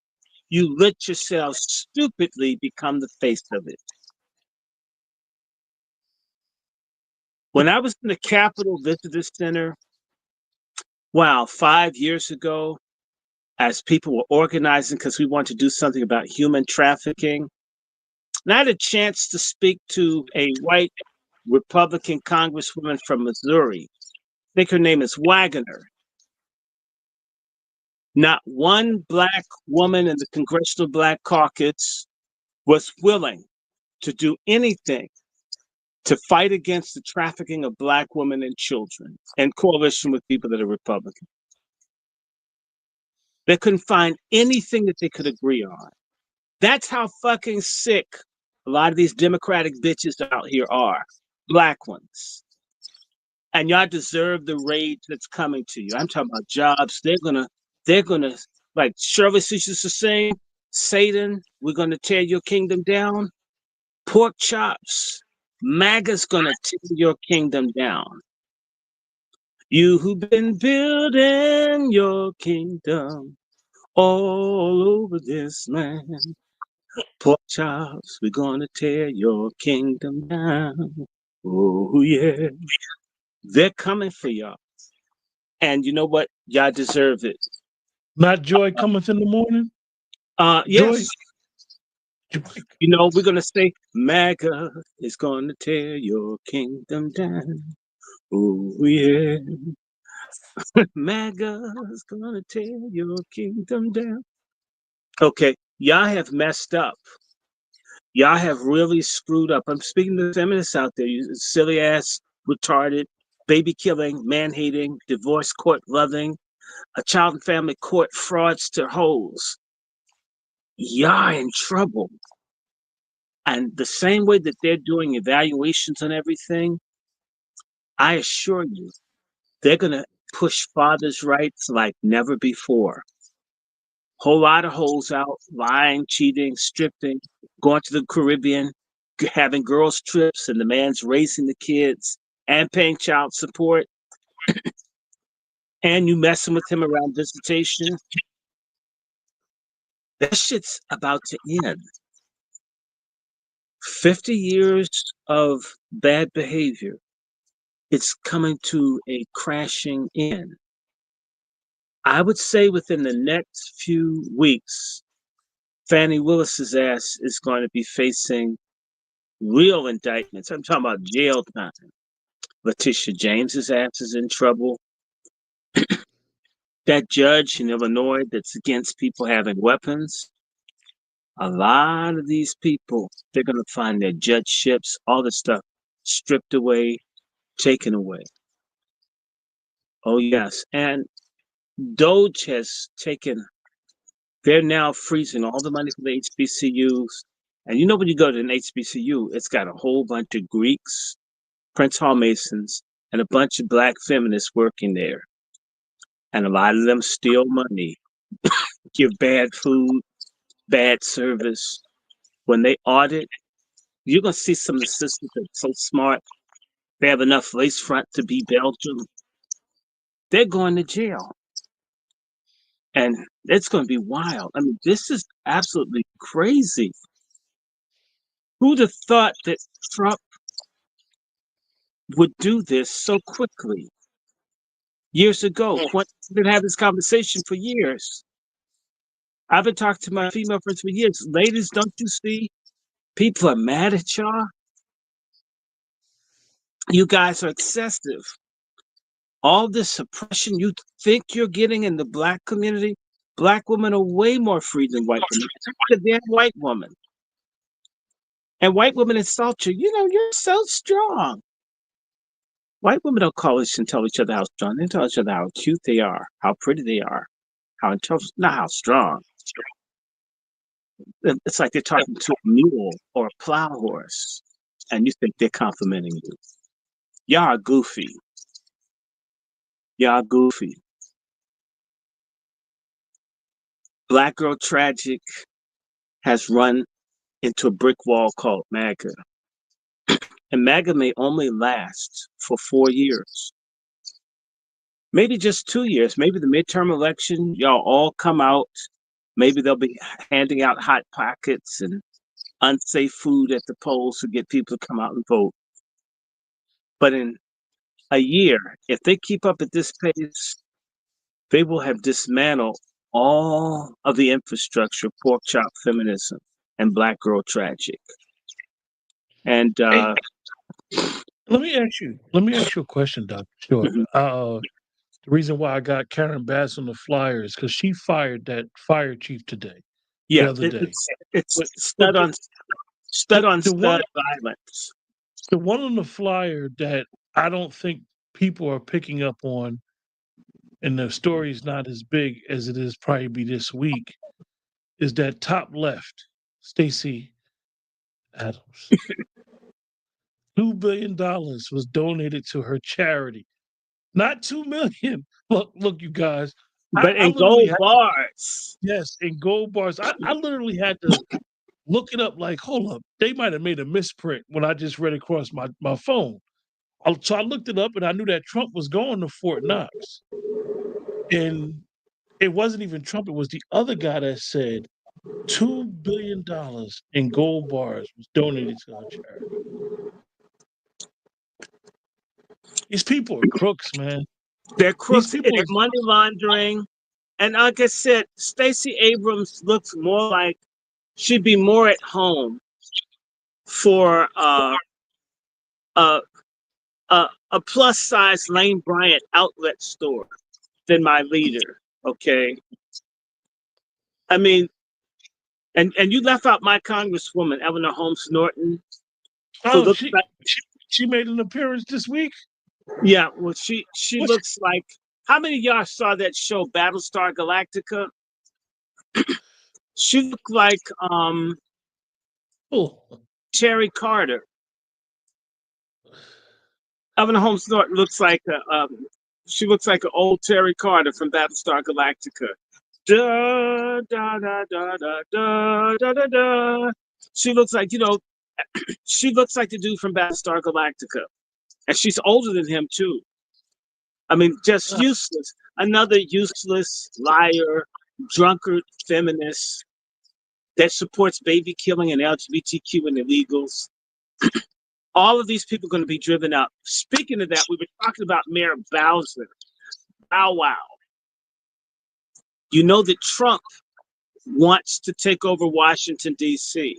you let yourself stupidly become the face of it. When I was in the Capitol Visitor Center, 5 years ago, as people were organizing because we wanted to do something about human trafficking, and I had a chance to speak to a white Republican congresswoman from Missouri. I think her name is Wagner. Not one Black woman in the Congressional Black Caucus was willing to do anything to fight against the trafficking of Black women and children in coalition with people that are Republican. They couldn't find anything that they could agree on. That's how fucking sick a lot of these Democratic bitches out here are, Black ones. And y'all deserve the rage that's coming to you. I'm talking about jobs. They're gonna, like Shirley used to say, Satan, we're gonna tear your kingdom down. Pork chops, MAGA's gonna tear your kingdom down. You who've been building your kingdom all over this land. Pork chops, we're gonna tear your kingdom down. Oh yeah. They're coming for y'all. And you know what? Y'all deserve it. Not joy cometh in the morning. Yes. Joy. You know, we're gonna say MAGA is gonna tear your kingdom down. Oh yeah. MAGA is gonna tear your kingdom down. Okay, y'all have messed up. Y'all have really screwed up. I'm speaking to the feminists out there, you silly ass, retarded, baby killing, man hating, divorce court loving, a child and family court fraudster holes. Y'all in trouble. And the same way that they're doing evaluations on everything, I assure you, they're going to push fathers' rights like never before. Whole lot of holes out, lying, cheating, stripping, going to the Caribbean, having girls' trips, and the man's raising the kids and paying child support. And you messing with him around visitation. That shit's about to end. 50 years of bad behavior. It's coming to a crashing end. I would say within the next few weeks, Fannie Willis's ass is going to be facing real indictments. I'm talking about jail time. Letitia James's ass is in trouble. That judge in Illinois that's against people having weapons. A lot of these people, they're going to find their judgeships, all this stuff stripped away, taken away. Oh, yes. And Doge has taken, they're now freezing all the money for the HBCUs. And you know, when you go to an HBCU, it's got a whole bunch of Greeks, Prince Hall Masons, and a bunch of black feminists working there. And a lot of them steal money, give bad food, bad service. When they audit, you're going to see some of the sisters that are so smart. They have enough lace front to be Belgium. They're going to jail. And it's going to be wild. I mean, this is absolutely crazy. Who'd have thought that Trump would do this so quickly? Years ago, we've been having this conversation for years. I've been talking to my female friends for years. Ladies, don't you see? People are mad at y'all. You guys are excessive. All this suppression you think you're getting in the black community, black women are way more free than white women. The damn white woman. And white women insult you. You know, you're so strong. White women don't call us and tell each other how strong. They tell each other how cute they are, how pretty they are, how intelligent, not how strong. It's like they're talking to a mule or a plow horse, and you think they're complimenting you. Y'all are goofy. Y'all goofy. Black Girl Tragic has run into a brick wall called MAGA. And MAGA may only last for 4 years. Maybe just 2 years. Maybe the midterm election, y'all all come out. Maybe they'll be handing out hot pockets and unsafe food at the polls to get people to come out and vote. But in a year, if they keep up at this pace, they will have dismantled all of the infrastructure, pork chop feminism, and Black Girl Tragic. And let me ask you a question, Dr. Short. The reason why I got Karen Bass on the flyer is because she fired that fire chief today. Yeah, the other day. It's stud on stud violence. The one on the flyer that I don't think people are picking up on, and the story's not as big as it is probably be this week, is that top left, Stacey Adams. $2 billion was donated to her charity. Not 2 million. Look, you guys. But in gold bars. Yes, in gold bars. I literally had to look it up like, hold up, they might have made a misprint when I just read across my phone. So I looked it up and I knew that Trump was going to Fort Knox. And it wasn't even Trump, it was the other guy that said $2 billion in gold bars was donated to our charity. These people are crooks, man. They're crooks. It's money laundering. And like I said, Stacey Abrams looks more like she'd be more at home for a plus size Lane Bryant outlet store than my leader. Okay. I mean, and you left out my Congresswoman, Eleanor Holmes Norton. Oh, she made an appearance this week? Yeah, well, she looks like. How many of y'all saw that show, Battlestar Galactica? She looked like Terry Carter. Eleanor Holmes Norton looks like she looks like an old Terry Carter from Battlestar Galactica. Da da da da da da da da da. She looks like, she looks like the dude from Battlestar Galactica, and she's older than him too. I mean, just useless. Another useless liar, drunkard feminist that supports baby killing and LGBTQ and illegals. All of these people are going to be driven out. Speaking of that, we were talking about Mayor Bowser. Bow Wow. You know that Trump wants to take over Washington, D.C.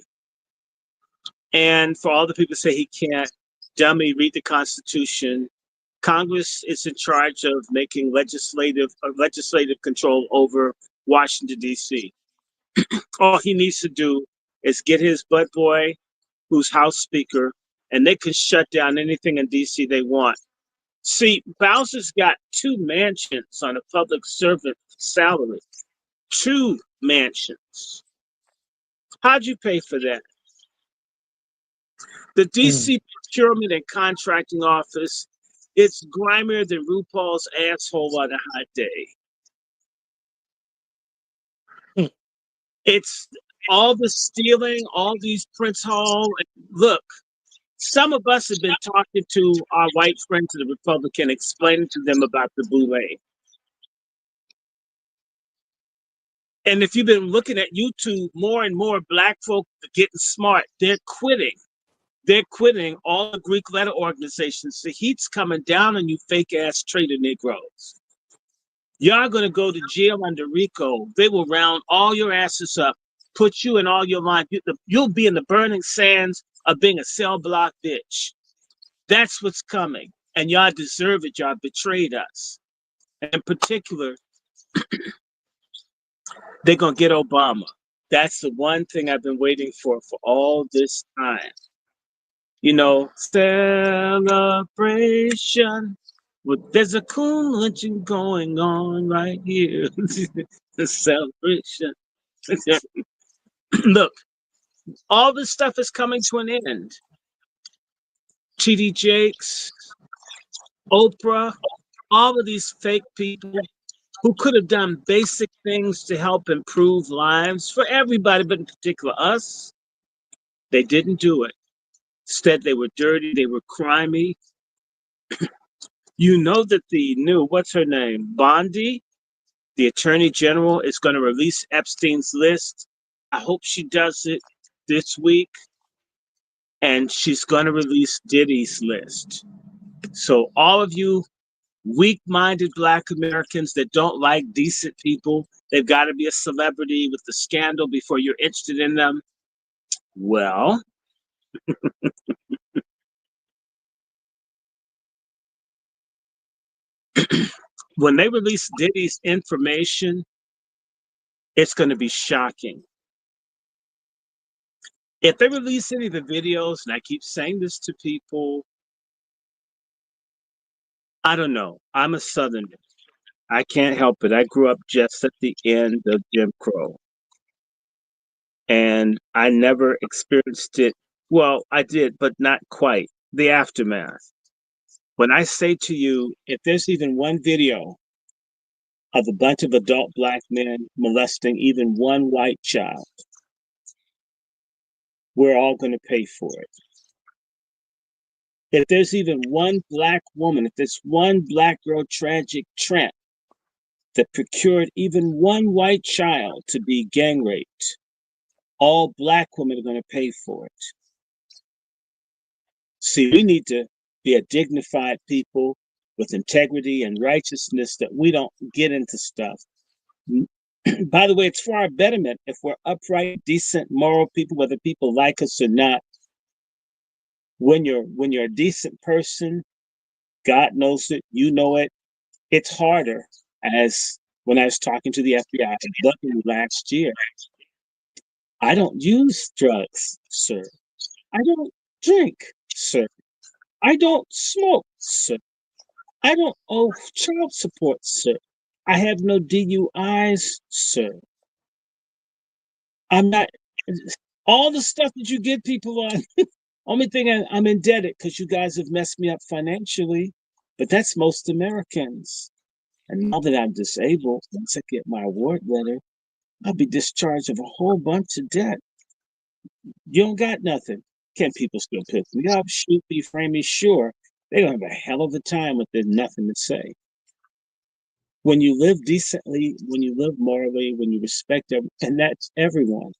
And for all the people who say he can't, dummy, read the Constitution. Congress is in charge of making legislative control over Washington, D.C. All he needs to do is get his butt boy, who's House Speaker, and they can shut down anything in D.C. they want. See, Bowser's got 2 mansions on a public servant salary. 2 mansions. How'd you pay for that? The DC Procurement and Contracting Office, it's grimier than RuPaul's asshole on a hot day. It's all the stealing, all these Prince Hall. Look, some of us have been talking to our white friends in the Republican, explaining to them about the boule. And if you've been looking at YouTube, more and more Black folk are getting smart. They're quitting. They're quitting all the Greek letter organizations. The heat's coming down on you fake ass traitor Negroes. Y'all going to go to jail under RICO. They will round all your asses up, put you in all your line. You'll be in the burning sands of being a cell block bitch. That's what's coming. And y'all deserve it. Y'all betrayed us. In particular, they're going to get Obama. That's the one thing I've been waiting for all this time. You know, celebration. Well, there's a cool lynching going on right here. The celebration. Look, all this stuff is coming to an end. T.D. Jakes, Oprah, all of these fake people who could have done basic things to help improve lives for everybody, but in particular us, they didn't do it. Instead, they were dirty, they were crimey. You know that the new, what's her name, Bondi, the Attorney General, is going to release Epstein's list. I hope she does it this week. And she's going to release Diddy's list. So all of you weak-minded Black Americans that don't like decent people, they've got to be a celebrity with the scandal before you're interested in them. Well, when they release Diddy's information, it's going to be shocking. If they release any of the videos, and I keep saying this to people, I don't know. I'm a Southerner. I can't help it. I grew up just at the end of Jim Crow. And I never experienced it. Well, I did, but not quite. The aftermath. When I say to you, if there's even one video of a bunch of adult Black men molesting even one white child, we're all going to pay for it. If there's even one Black woman, if there's one Black girl tragic tramp that procured even one white child to be gang raped, all Black women are going to pay for it. See, we need to be a dignified people with integrity and righteousness, that we don't get into stuff. By the way, it's for our betterment. If we're upright, decent, moral people, whether people like us or not, when you're a decent person, God knows it, you know it, it's harder. As when I was talking to the FBI last year, I don't use drugs, sir. I don't drink, sir. I don't smoke, sir. I don't owe child support, sir. I have no DUIs, sir. I'm not, all the stuff that you get people on, only thing I'm indebted because you guys have messed me up financially, but that's most Americans. And now that I'm disabled, once I get my award letter, I'll be discharged of a whole bunch of debt. You don't got nothing. Can people still pick me up, shoot me, frame me? Sure. They're going to have a hell of a time with there's nothing to say. When you live decently, when you live morally, when you respect them, and that's everyone.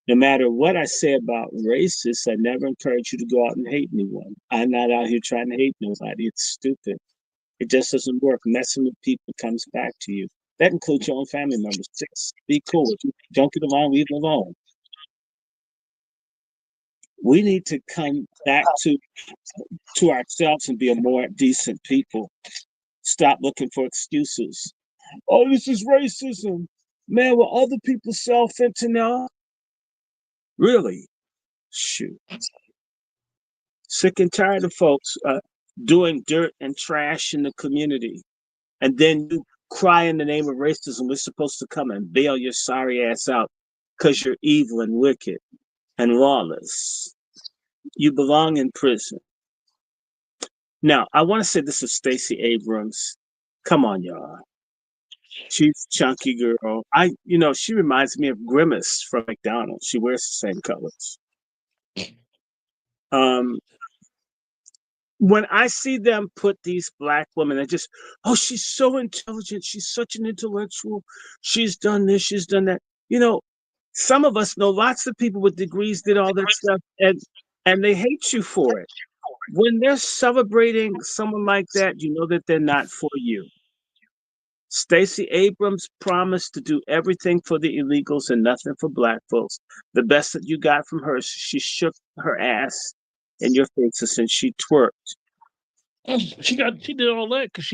No matter what I say about racists, I never encourage you to go out and hate anyone. I'm not out here trying to hate nobody. It's stupid. It just doesn't work. Messing with people comes back to you. That includes your own family members. Just be cool. If you don't get along, leave them alone. We need to come back to ourselves and be a more decent people. Stop looking for excuses. Oh, this is racism. Man, will other people sell fentanyl? Really? Shoot. Sick and tired of folks doing dirt and trash in the community. And then you cry in the name of racism. We're supposed to come and bail your sorry ass out because you're evil and wicked and lawless. You belong in prison. Now, I want to say this is Stacey Abrams. Come on, y'all. She's chunky girl. She reminds me of Grimace from McDonald's. She wears the same colors. When I see them put these black women, oh, she's so intelligent. She's such an intellectual. She's done this. She's done that. Some of us know lots of people with degrees did all that stuff, and they hate you for it. When they're celebrating someone like that, you know that they're not for you. Stacey Abrams promised to do everything for the illegals and nothing for black folks. The best that you got from her, she shook her ass in your faces and she twerked. She did all that because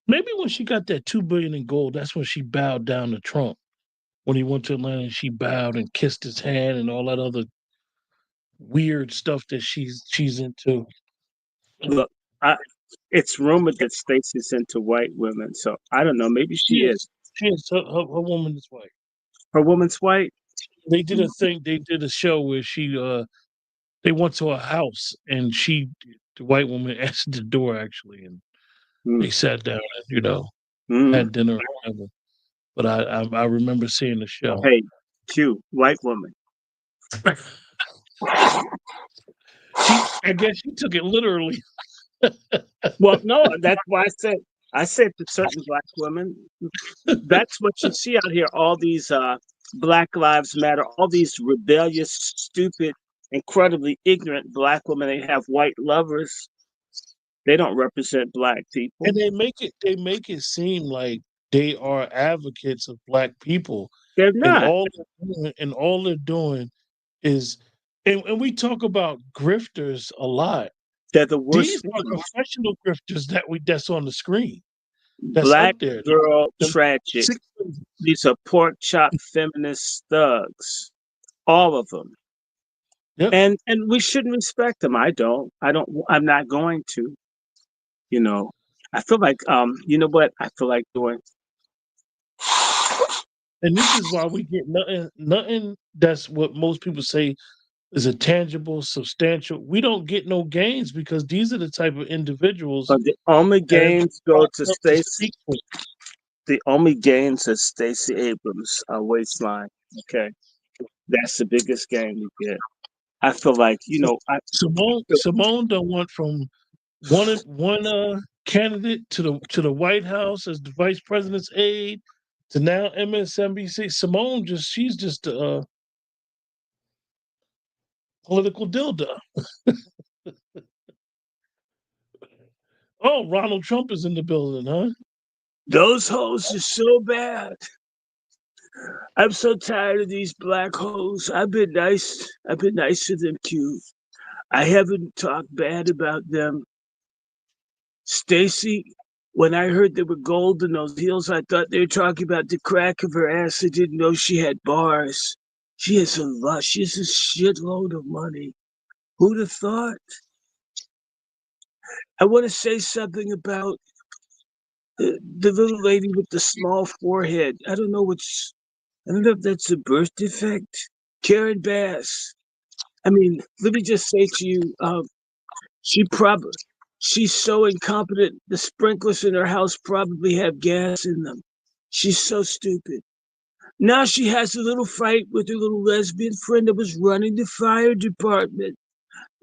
maybe when she got that $2 billion in gold, that's when she bowed down to Trump. When he went to Atlanta, and she bowed and kissed his hand and all that other weird stuff that she's into. Look, it's rumored that Stacey's into white women, so I don't know. Maybe she is. She is. Her woman is white. Her woman's white. They did a thing. They did a show where they went to a house and the white woman answered the door actually, and they sat down and had dinner or whatever. But I remember seeing the show. Hey, Q, white woman. I guess she took it literally. Well, no, that's why I said to certain black women, that's what you see out here. All these Black Lives Matter, all these rebellious, stupid, incredibly ignorant black women. They have white lovers. They don't represent black people, and they make it seem like they are advocates of black people. They're not. And all they're doing is, and we talk about grifters a lot. They're the worst. These are professional grifters that's on the screen. That's Black up there. girl tragic. These are pork chop feminist thugs. All of them. Yep. And we shouldn't respect them. I'm not going to. I feel like you know what? I feel like doing. And this is why we get nothing that's what most people say is a tangible, substantial. We don't get no gains because these are the type of individuals. But the only gains go to Stacey. The only gains is Stacey Abrams' waistline. Okay, that's the biggest gain you get. I feel like Simone done went from one candidate to the White House as the vice president's aide to now MSNBC. Simone she's just a political dildo. Oh, Ronald Trump is in the building, huh? Those hoes are so bad. I'm so tired of these black hoes. I've been nice to them, Q. I haven't talked bad about them. Stacey, when I heard there were gold in those heels, I thought they were talking about the crack of her ass. I didn't know she had bars. She has a lot. She has a shitload of money. Who'd have thought? I want to say something about the little lady with the small forehead. I don't know if that's a birth defect. Karen Bass. I mean, let me just say to you, she's so incompetent. The sprinklers in her house probably have gas in them. She's so stupid. Now she has a little fight with her little lesbian friend that was running the fire department.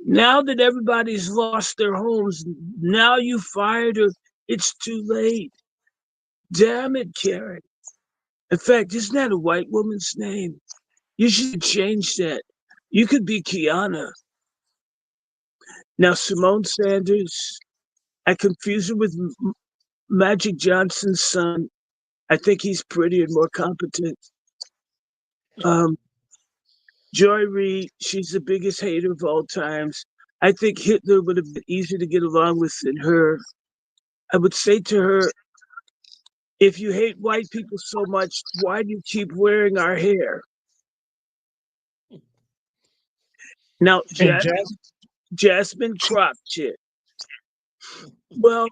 Now that everybody's lost their homes, now you fired her. It's too late. Damn it, Karen. In fact, isn't that a white woman's name? You should change that. You could be Kiana. Now, Simone Sanders, I confuse her with Magic Johnson's son. I think he's prettier and more competent. Joy Reid, she's the biggest hater of all times. I think Hitler would have been easier to get along with than her. I would say to her, if you hate white people so much, why do you keep wearing our hair? Now, And Jazz, Jasmine Croft chick. Well,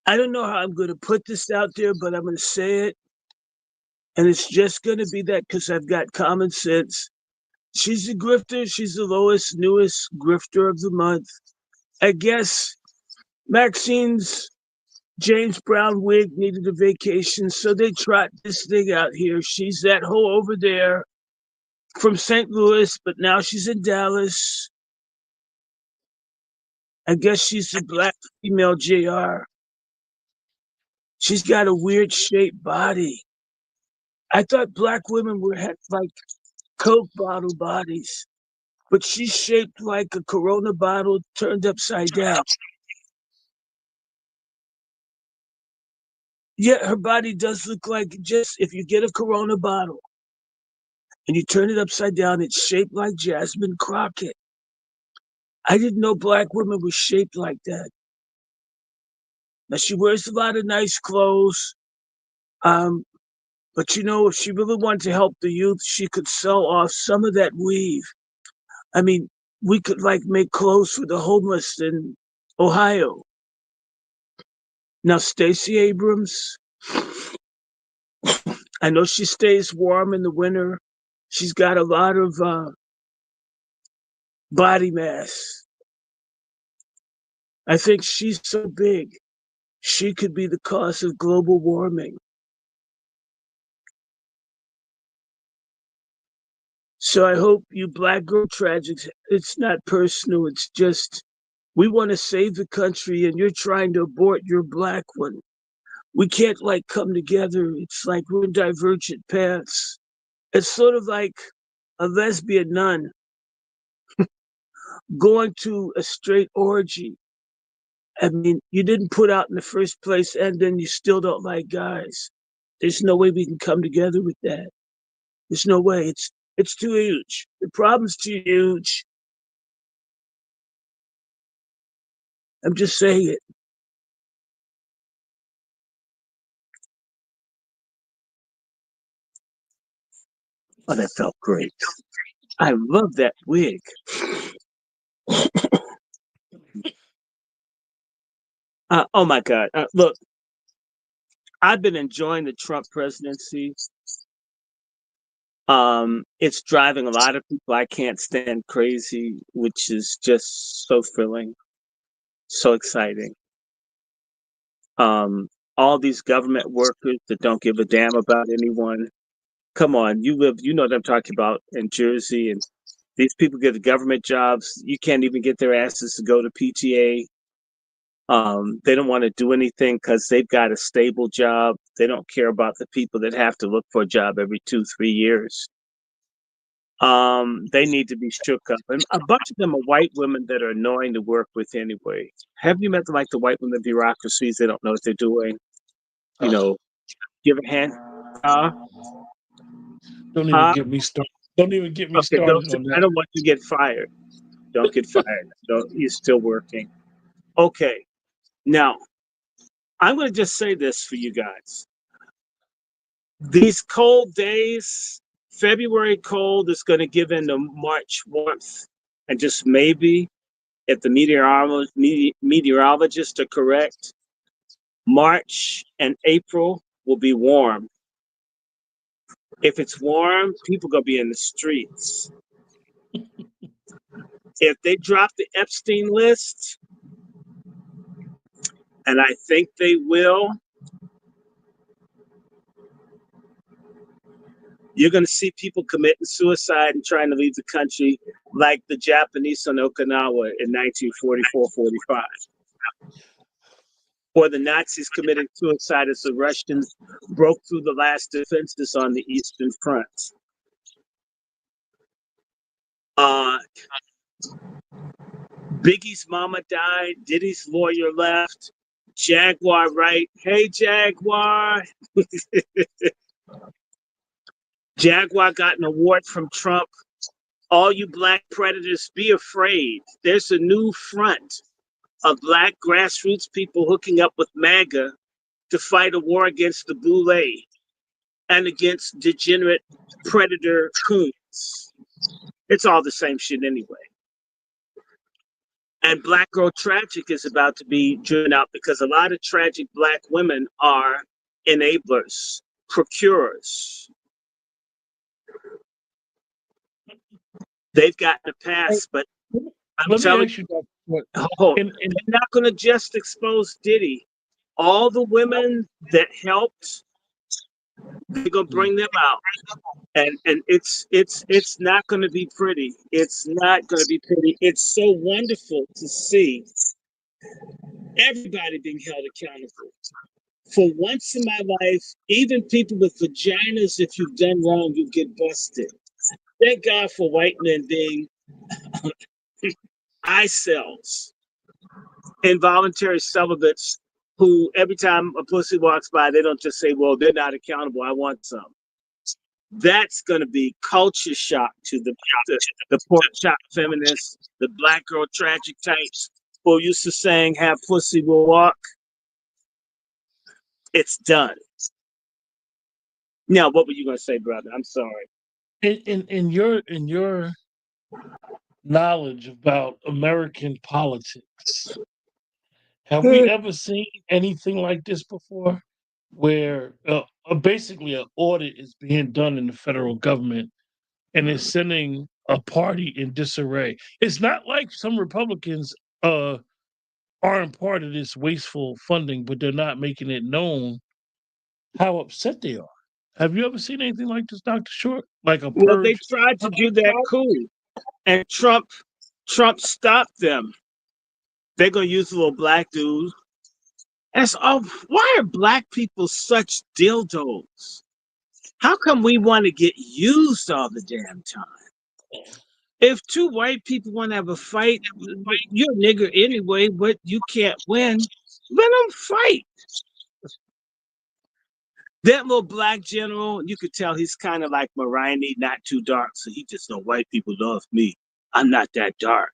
I don't know how I'm going to put this out there, but I'm going to say it. And it's just going to be that because I've got common sense. She's a grifter. She's the lowest, newest grifter of the month. I guess Maxine's James Brown wig needed a vacation, so they trot this thing out here. She's that hoe over there from St. Louis, but now she's in Dallas. I guess she's the black female JR. She's got a weird shaped body. I thought black women had like Coke bottle bodies, but she's shaped like a Corona bottle turned upside down. Yet her body does look like just if you get a Corona bottle and you turn it upside down, it's shaped like Jasmine Crockett. I didn't know black women were shaped like that. Now she wears a lot of nice clothes. But if she really wanted to help the youth, she could sell off some of that weave. I mean, we could like make clothes for the homeless in Ohio. Now, Stacey Abrams, I know she stays warm in the winter. She's got a lot of body mass. I think she's so big, she could be the cause of global warming. So I hope you black girl tragics, it's not personal. It's just we want to save the country and you're trying to abort your black one. We can't like come together. It's like we're in divergent paths. It's sort of like a lesbian nun going to a straight orgy. I mean, you didn't put out in the first place and then you still don't like guys. There's no way we can come together with that. There's no way. It's too huge. The problem's too huge. I'm just saying it. Oh, that felt great. I love that wig. Oh my God. Look, I've been enjoying the Trump presidency. It's driving a lot of people I can't stand crazy, which is just so thrilling, so exciting. All these government workers that don't give a damn about anyone. Come on, you know what I'm talking about in Jersey, and these people get the government jobs. You can't even get their asses to go to PTA. They don't want to do anything because they've got a stable job. They don't care about the people that have to look for a job every 2-3 years. They need to be shook up. And a bunch of them are white women that are annoying to work with anyway. Have you met the white women bureaucracies? They don't know what they're doing. Give a hand. don't even get me started. Don't even get me started on that. I don't want you to get fired. Don't get fired. You're still working. Okay. Now, I'm going to just say this for you guys. These cold days, February cold is going to give in to March warmth. And just maybe, if the meteorologists are correct, March and April will be warm. If it's warm, people going to be in the streets. If they drop the Epstein list, and I think they will, you're going to see people committing suicide and trying to leave the country like the Japanese on Okinawa in 1944-45. Or the Nazis committing suicide as the Russians broke through the last defenses on the Eastern Front. Biggie's mama died. Diddy's lawyer left. Jaguar right. Hey, Jaguar. Jaguar got an award from Trump. All you black predators, be afraid. There's a new front of black grassroots people hooking up with MAGA to fight a war against the boule and against degenerate predator coons. It's all the same shit anyway. And Black Girl Tragic is about to be driven out because a lot of tragic black women are enablers, procurers. They've gotten a pass, but I'm telling you, they're not going to just expose Diddy. All the women that helped, they're going to bring them out. And it's not going to be pretty. It's not going to be pretty. It's so wonderful to see everybody being held accountable. For once in my life, even people with vaginas, if you've done wrong, you get busted. Thank God for white men being eye cells, involuntary celibates who every time a pussy walks by, they don't just say, well, they're not accountable, I want some. That's going to be culture shock to the pork chop feminists, the Black Girl Tragic types who used to saying, have pussy will walk. It's done. Now, what were you going to say, brother? I'm sorry. In your knowledge about American politics, have we ever seen anything like this before, where basically an audit is being done in the federal government and is sending a party in disarray? It's not like some Republicans aren't part of this wasteful funding, but they're not making it known how upset they are. Have you ever seen anything like this, Dr. Short? Like a purge? Well, they tried to do that coup, and Trump stopped them. They're gonna use a little black dude. Why are black people such dildos? How come we want to get used all the damn time? If two white people want to have a fight, you're a nigger anyway, but you can't win. Let them fight. That little black general, you could tell he's kind of like Marini, not too dark. So he just know white people love me. I'm not that dark.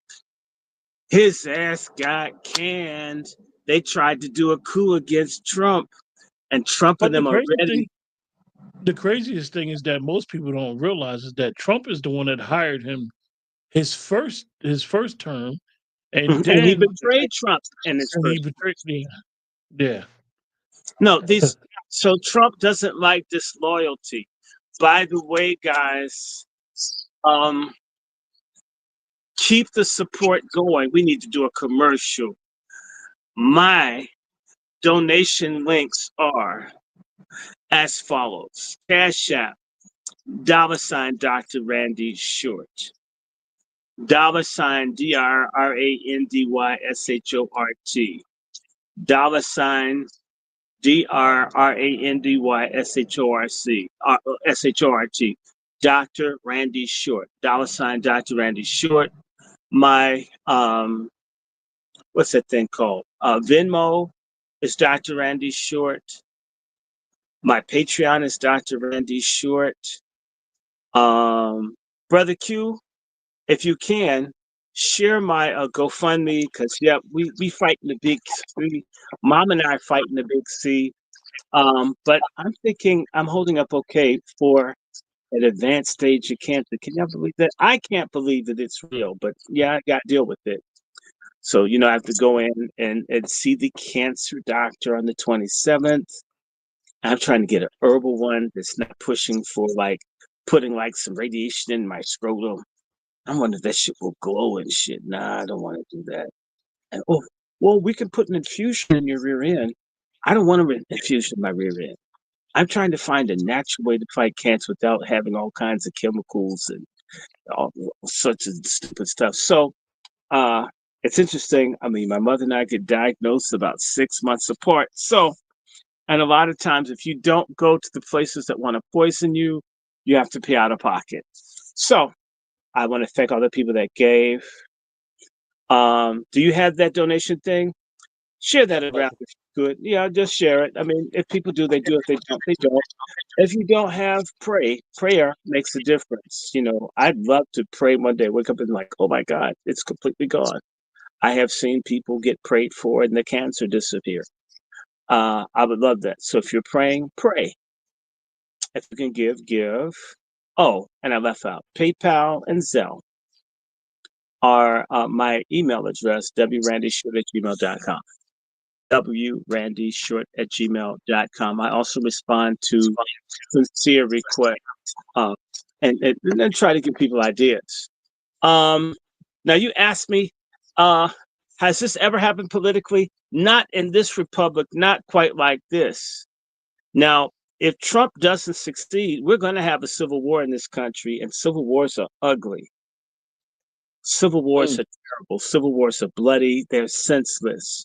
His ass got canned. They tried to do a coup against Trump, and Trump and them are ready. The craziest thing is that most people don't realize is that Trump is the one that hired him his first term, and then he betrayed Trump in his first. He betrayed, yeah. No, so Trump doesn't like disloyalty. By the way, guys, keep the support going. We need to do a commercial. My donation links are as follows: Cash App, $ Dr. Randy Short, $ DRRANDYSHORT, $DRRANDYSHORT, Dr. Randy Short, $ Dr. Randy Short. My what's that thing called? Venmo is Dr. Randy Short. My Patreon is Dr. Randy Short. Brother Q, if you can, share my GoFundMe, because we fighting the big C. Mom and I are fighting the big C. But I'm thinking I'm holding up okay for an advanced stage of cancer. Can y'all believe that? I can't believe that it's real, but yeah, I got to deal with it. So, I have to go in and see the cancer doctor on the 27th. I'm trying to get an herbal one that's not pushing for putting some radiation in my scrotum. I wonder if that shit will glow and shit. Nah, I don't want to do that. And we can put an infusion in your rear end. I don't want an infusion in my rear end. I'm trying to find a natural way to fight cancer without having all kinds of chemicals and all sorts of stupid stuff. So it's interesting. I mean, my mother and I get diagnosed about 6 months apart. So, and a lot of times if you don't go to the places that want to poison you, you have to pay out of pocket. So I want to thank all the people that gave. Do you have that donation thing? Share that around. good. Yeah, just share it. I mean, if people do, they do. If they don't, they don't. If you don't have, pray. Prayer makes a difference. I'd love to pray one day, wake up and like, oh my God, it's completely gone. I have seen people get prayed for and the cancer disappear. I would love that. So if you're praying, pray. If you can give, give. Oh, and I left out PayPal and Zelle are my email address, wrandyshort@gmail.com. wrandyshort@gmail.com. I also respond to sincere requests and then try to give people ideas. Now, you asked me, has this ever happened politically? Not in this republic, not quite like this. Now, if Trump doesn't succeed, we're going to have a civil war in this country, and civil wars are ugly. Civil wars are terrible. Civil wars are bloody. They're senseless.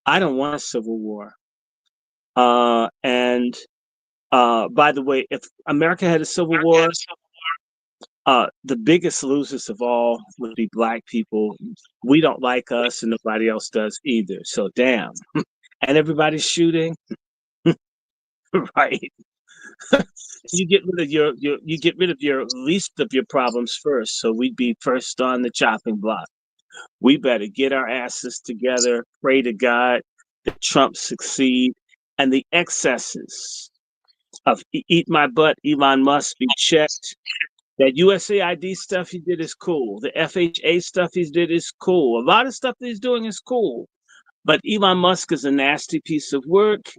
I don't want a civil war. And by the way, if America had a civil war, the biggest losers of all would be Black people. We don't like us, and nobody else does either. So damn. And everybody's shooting, right? You get rid of your least of your problems first. So we'd be first on the chopping block. We better get our asses together, pray to God that Trump succeed, and the excesses of eat my butt, Elon Musk be checked. That USAID stuff he did is cool. The FHA stuff he did is cool. A lot of stuff that he's doing is cool. But Elon Musk is a nasty piece of work.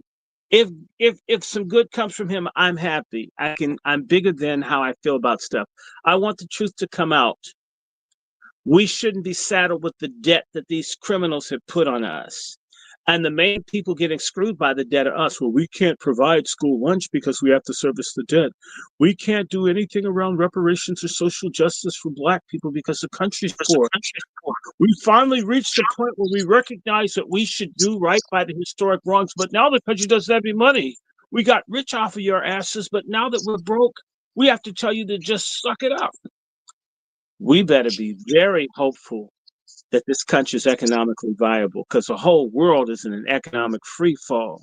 If some good comes from him, I'm happy. I'm bigger than how I feel about stuff. I want the truth to come out. We shouldn't be saddled with the debt that these criminals have put on us. And the main people getting screwed by the debt are us. Well, we can't provide school lunch because we have to service the debt. We can't do anything around reparations or social justice for Black people because the country's poor. We finally reached the point where we recognize that we should do right by the historic wrongs, but now the country doesn't have any money. We got rich off of your asses, but now that we're broke, we have to tell you to just suck it up. We better be very hopeful that this country is economically viable because the whole world is in an economic free fall.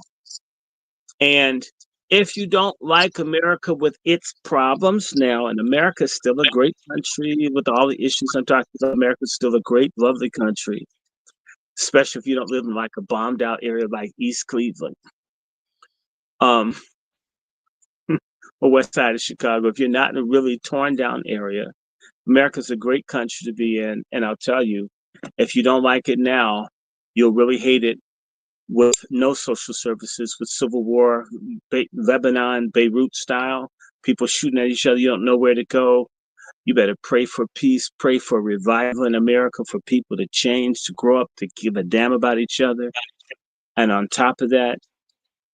And if you don't like America with its problems now, and America is still a great country with all the issues I'm talking about, America is still a great, lovely country, especially if you don't live in like a bombed out area like East Cleveland. Or west side of Chicago. If you're not in a really torn down area, America's a great country to be in. And I'll tell you, if you don't like it now, you'll really hate it with no social services, with civil war, Lebanon, Beirut style, people shooting at each other. You don't know where to go. You better pray for peace, pray for revival in America, for people to change, to grow up, to give a damn about each other. And on top of that,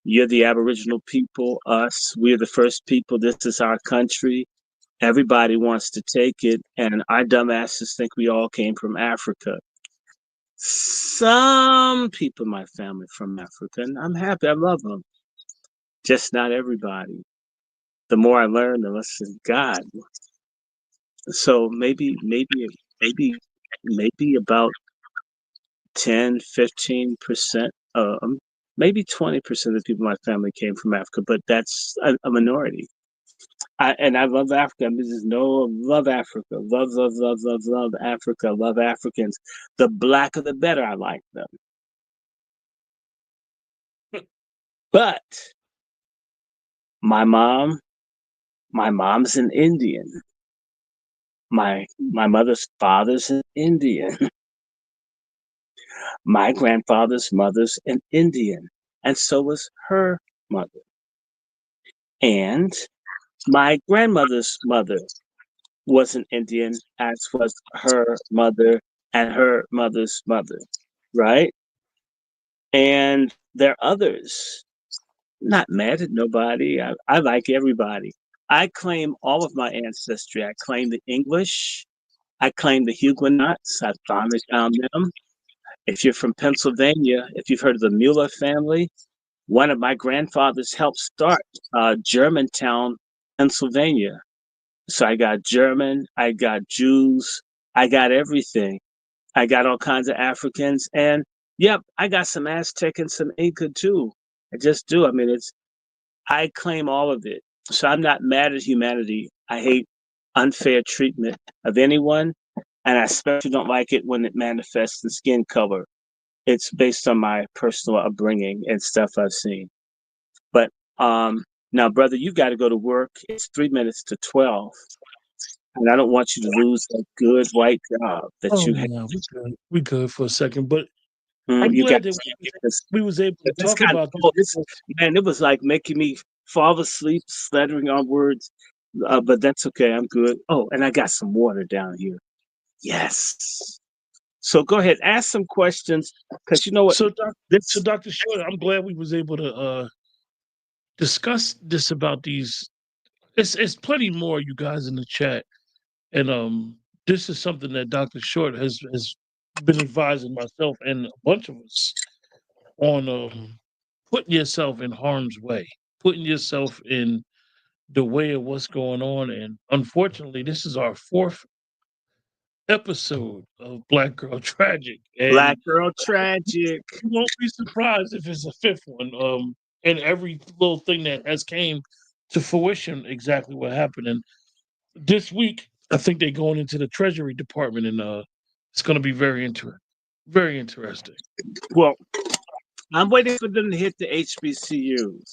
you're the Aboriginal people, us. We're the first people. This is our country. Everybody wants to take it. And our dumbasses think we all came from Africa. Some people in my family from Africa, and I'm happy. I love them. Just not everybody. The more I learn, the less is God. So maybe about 10, 15%, maybe 20% of the people in my family came from Africa, but that's a minority. I love Africa. I love Africa. Love Africa. Love Africans. The blacker, the better. I like them. But my mom's an Indian. My mother's father's an Indian. My grandfather's mother's an Indian, and so was her mother. And my grandmother's mother was an Indian, as was her mother and her mother's mother, right? And there are others. Not mad at nobody. I like everybody. I claim all of my ancestry. I claim the English. I claim the Huguenots. I finally found them. If you're from Pennsylvania, if you've heard of the Mueller family, one of my grandfathers helped start Germantown, Pennsylvania. So I got German, I got Jews, I got everything. I got all kinds of Africans, and Yep, I got some Aztec and some Inca too. I just do. I mean, I claim all of it. So I'm not mad at humanity. I hate unfair treatment of anyone, and I especially don't like it when it manifests in skin color. It's based on my personal upbringing and stuff I've seen. But now, brother, you got to go to work. It's 3 minutes to 12, and I don't want you to lose that good white job that Oh you have. no, we good for a second, but I'm You got glad that this. we was able to This talk kind of about this. oh, this man, it was like making me fall asleep, slathering on words. But that's okay. I'm good. Oh, and I got some water down here. Yes. So go ahead, ask some questions because you know what So this Dr. Short, I'm glad we was able to discuss this about these. It's plenty more, you guys in the chat, and this is something that Dr. Short has been advising myself and a bunch of us on putting yourself in harm's way, putting yourself in the way of what's going on. And unfortunately, this is our fourth episode of Black Girl Tragic. And black girl tragic. you won't be surprised if it's a fifth one. And every little thing that has came to fruition exactly what happened. And this week, I think they're going into the Treasury Department, and it's going to be very interesting. Very interesting. Well, I'm waiting for them to hit the HBCUs.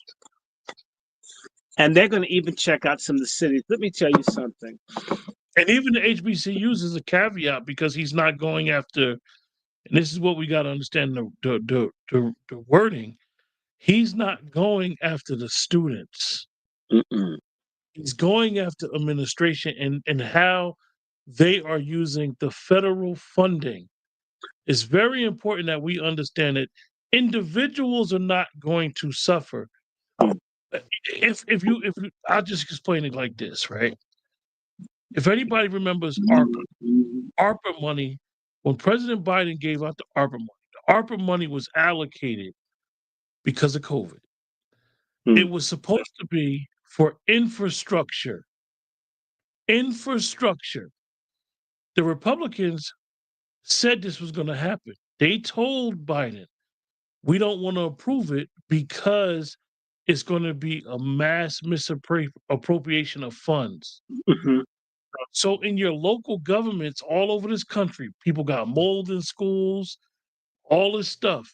And they're going to even check out some of the cities. Let me tell you something. And even the HBCUs is a caveat because he's not going after, and this is what we got to understand the wording. He's not going after the students. Mm-mm. He's going after administration and how they are using the federal funding. It's very important that we understand that individuals are not going to suffer. If you I'll just explain it like this, right? If anybody remembers ARPA money, when President Biden gave out the ARPA money was allocated because of COVID. It was supposed to be for infrastructure. Infrastructure. The Republicans said this was going to happen. They told Biden, we don't want to approve it because it's going to be a mass misappropriation of funds. Mm-hmm. So in your local governments all over this country, people got mold in schools, all this stuff.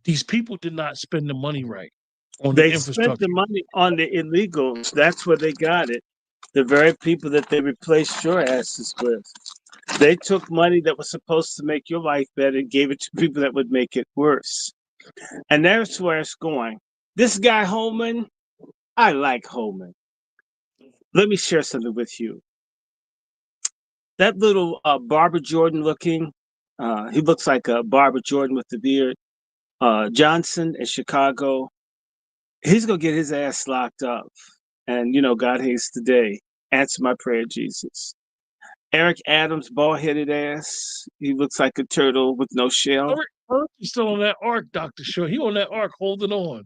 These people did not spend the money right on the They spent the infrastructure. money on the illegals. That's where they got it. The very people that they replaced your asses with. They took money that was supposed to make your life better and gave it to people that would make it worse. And that's where it's going. This guy Holman, I like Holman. Let me share something with you. That little Barbara Jordan looking, he looks like a Barbara Jordan with the beard. Johnson in Chicago, he's gonna get his ass locked up. And God hates the day. Answer my prayer, Jesus. Eric Adams, bald-headed ass. He looks like a turtle with no shell. He's still on that arc, Dr. Short. He on that arc holding on.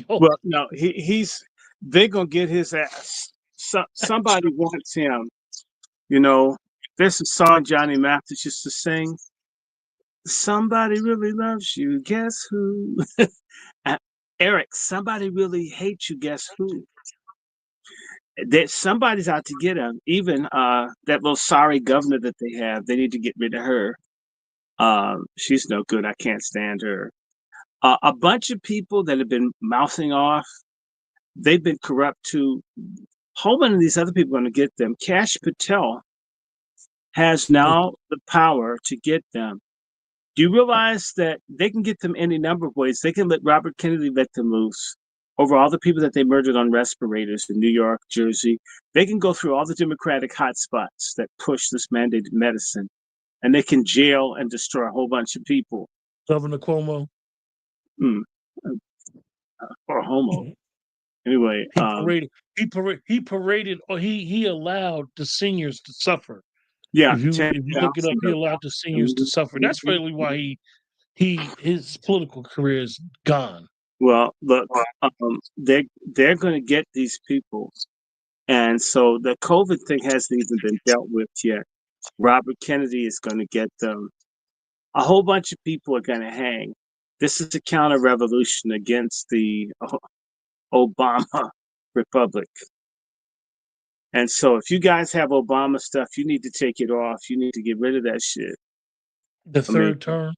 Well, no, he's they're gonna get his ass. Somebody wants him. There's a song Johnny Mathis used to sing. Somebody really loves you. Guess who? Eric, somebody really hates you. Guess who? That somebody's out to get him. Even that little sorry governor that they have, they need to get rid of her. She's no good. I can't stand her. A bunch of people that have been mouthing off, they've been corrupt too. Holman and these other people are going to get them. Cash Patel has now the power to get them. Do you realize that they can get them any number of ways? They can let Robert Kennedy let them loose over all the people that they murdered on respirators in New York, Jersey. They can go through all the Democratic hotspots that push this mandated medicine, and they can jail and destroy a whole bunch of people. Governor Cuomo. Or homo. Anyway, he paraded, or he allowed the seniors to suffer. Yeah, if you look it up, he allowed the seniors to suffer. That's really why his political career is gone. Well, look, they're going to get these people, and so the COVID thing hasn't even been dealt with yet. Robert Kennedy is going to get them. A whole bunch of people are going to hang. This is a counter revolution against the Obama Republic. And so if you guys have Obama stuff, you need to take it off. You need to get rid of that shit. The third term?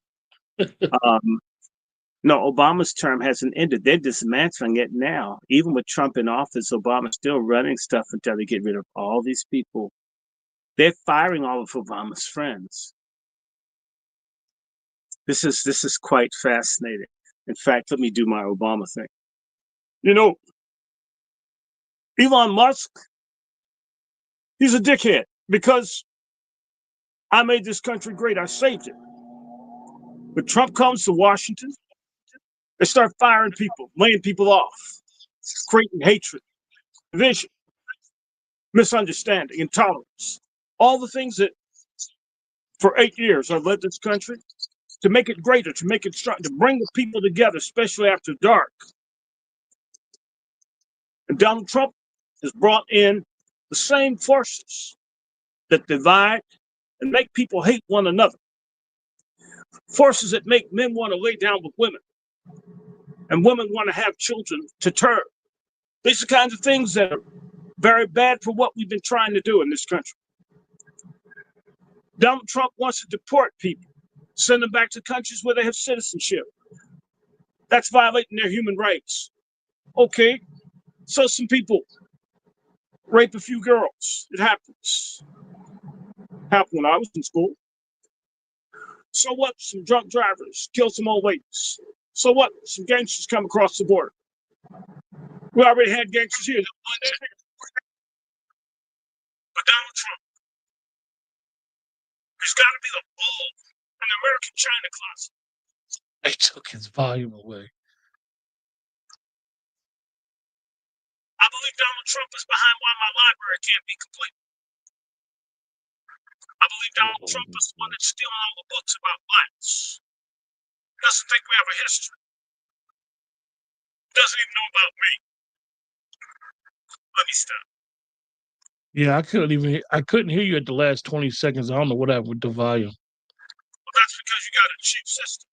No, Obama's term hasn't ended. They're dismantling it now. Even with Trump in office, Obama's still running stuff until they get rid of all these people. They're firing all of Obama's friends. This is quite fascinating. In fact, let me do my Obama thing. You know, Elon Musk, he's a dickhead because I made this country great. I saved it. But Trump comes to Washington, they start firing people, laying people off, creating hatred, division, misunderstanding, intolerance. All the things that for 8 years I led this country to make it greater, to make it strong, to bring the people together, especially after dark. And Donald Trump has brought in the same forces that divide and make people hate one another. Forces that make men want to lay down with women and women want to have children to term. These are the kinds of things that are very bad for what we've been trying to do in this country. Donald Trump wants to deport people, send them back to countries where they have citizenship. That's violating their human rights. Okay, so some people rape a few girls. It happens. Happened when I was in school. So what? Some drunk drivers kill some old ladies. So what? Some gangsters come across the border. We already had gangsters here. But Donald Trump, he's got to be the bull in the American China closet. They took his volume away. I believe Donald Trump is behind why my library can't be complete. I believe Donald Trump is the one that's stealing all the books about blacks. Doesn't think we have a history. Doesn't even know about me. Let me stop. Yeah, I couldn't hear you at the last 20 seconds. I don't know what happened with the volume. Well, that's because you got a cheap system.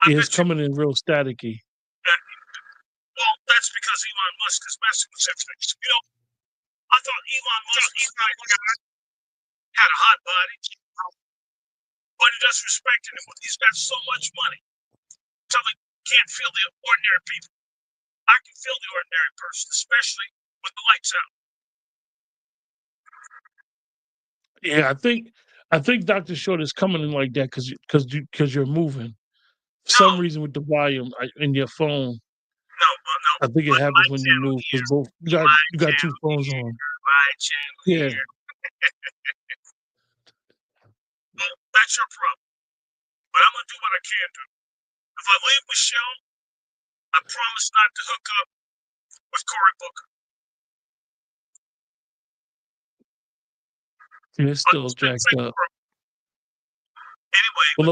Yeah, it's coming in real staticky. Well, that's because Elon Musk is messing with everything. You know, I thought Elon Musk had a hot body, but he doesn't respect anyone. He's got so much money until he can't feel the ordinary people. I can feel the ordinary person, especially with the lights out. Yeah, I think Dr. Short is coming in like that because you're moving. For some reason with the volume in your phone. No. I think it happens when you move because both you got two phones on. Yeah. Well, that's your problem. But I'm gonna do what I can do. If I leave Michelle, I promise not to hook up with Cory Booker. Yeah, it's still jacked up. Anyway, well,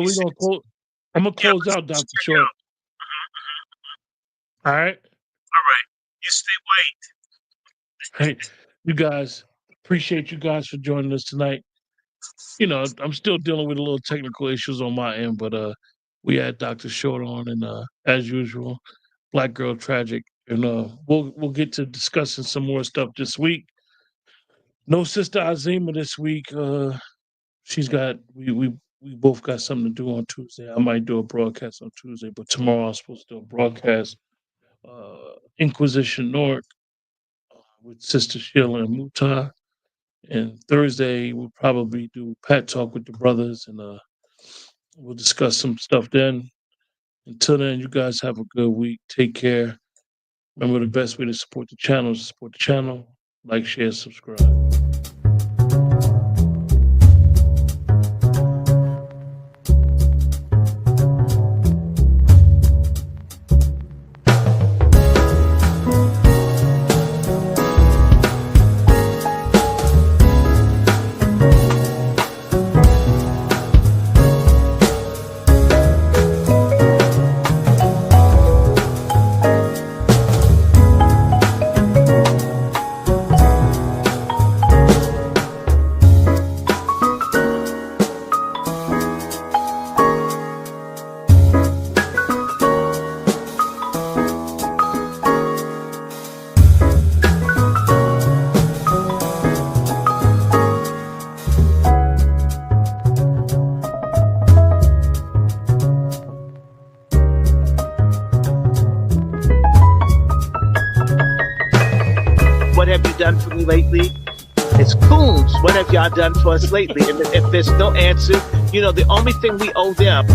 I'm gonna close out, Dr. Short. All right. All right. You stay white. Hey, you guys, appreciate you guys for joining us tonight. You know, I'm still dealing with a little technical issues on my end, but we had Dr. Short on, and as usual, Black Girl Tragic, and we'll get to discussing some more stuff this week. No Sister Azima this week. She's got we both got something to do on Tuesday. I might do a broadcast on Tuesday, but tomorrow I'm supposed to do a broadcast. Inquisition North with Sister Sheila and Muta. And Thursday we'll probably do Pat Talk with the brothers, and we'll discuss some stuff then. Until then, you guys have a good week. Take care. Remember, the best way to support the channel is to support the channel. Like, share, subscribe. what have you done for me lately? It's Coons, what have y'all done for us lately? And if there's no answer, the only thing we owe them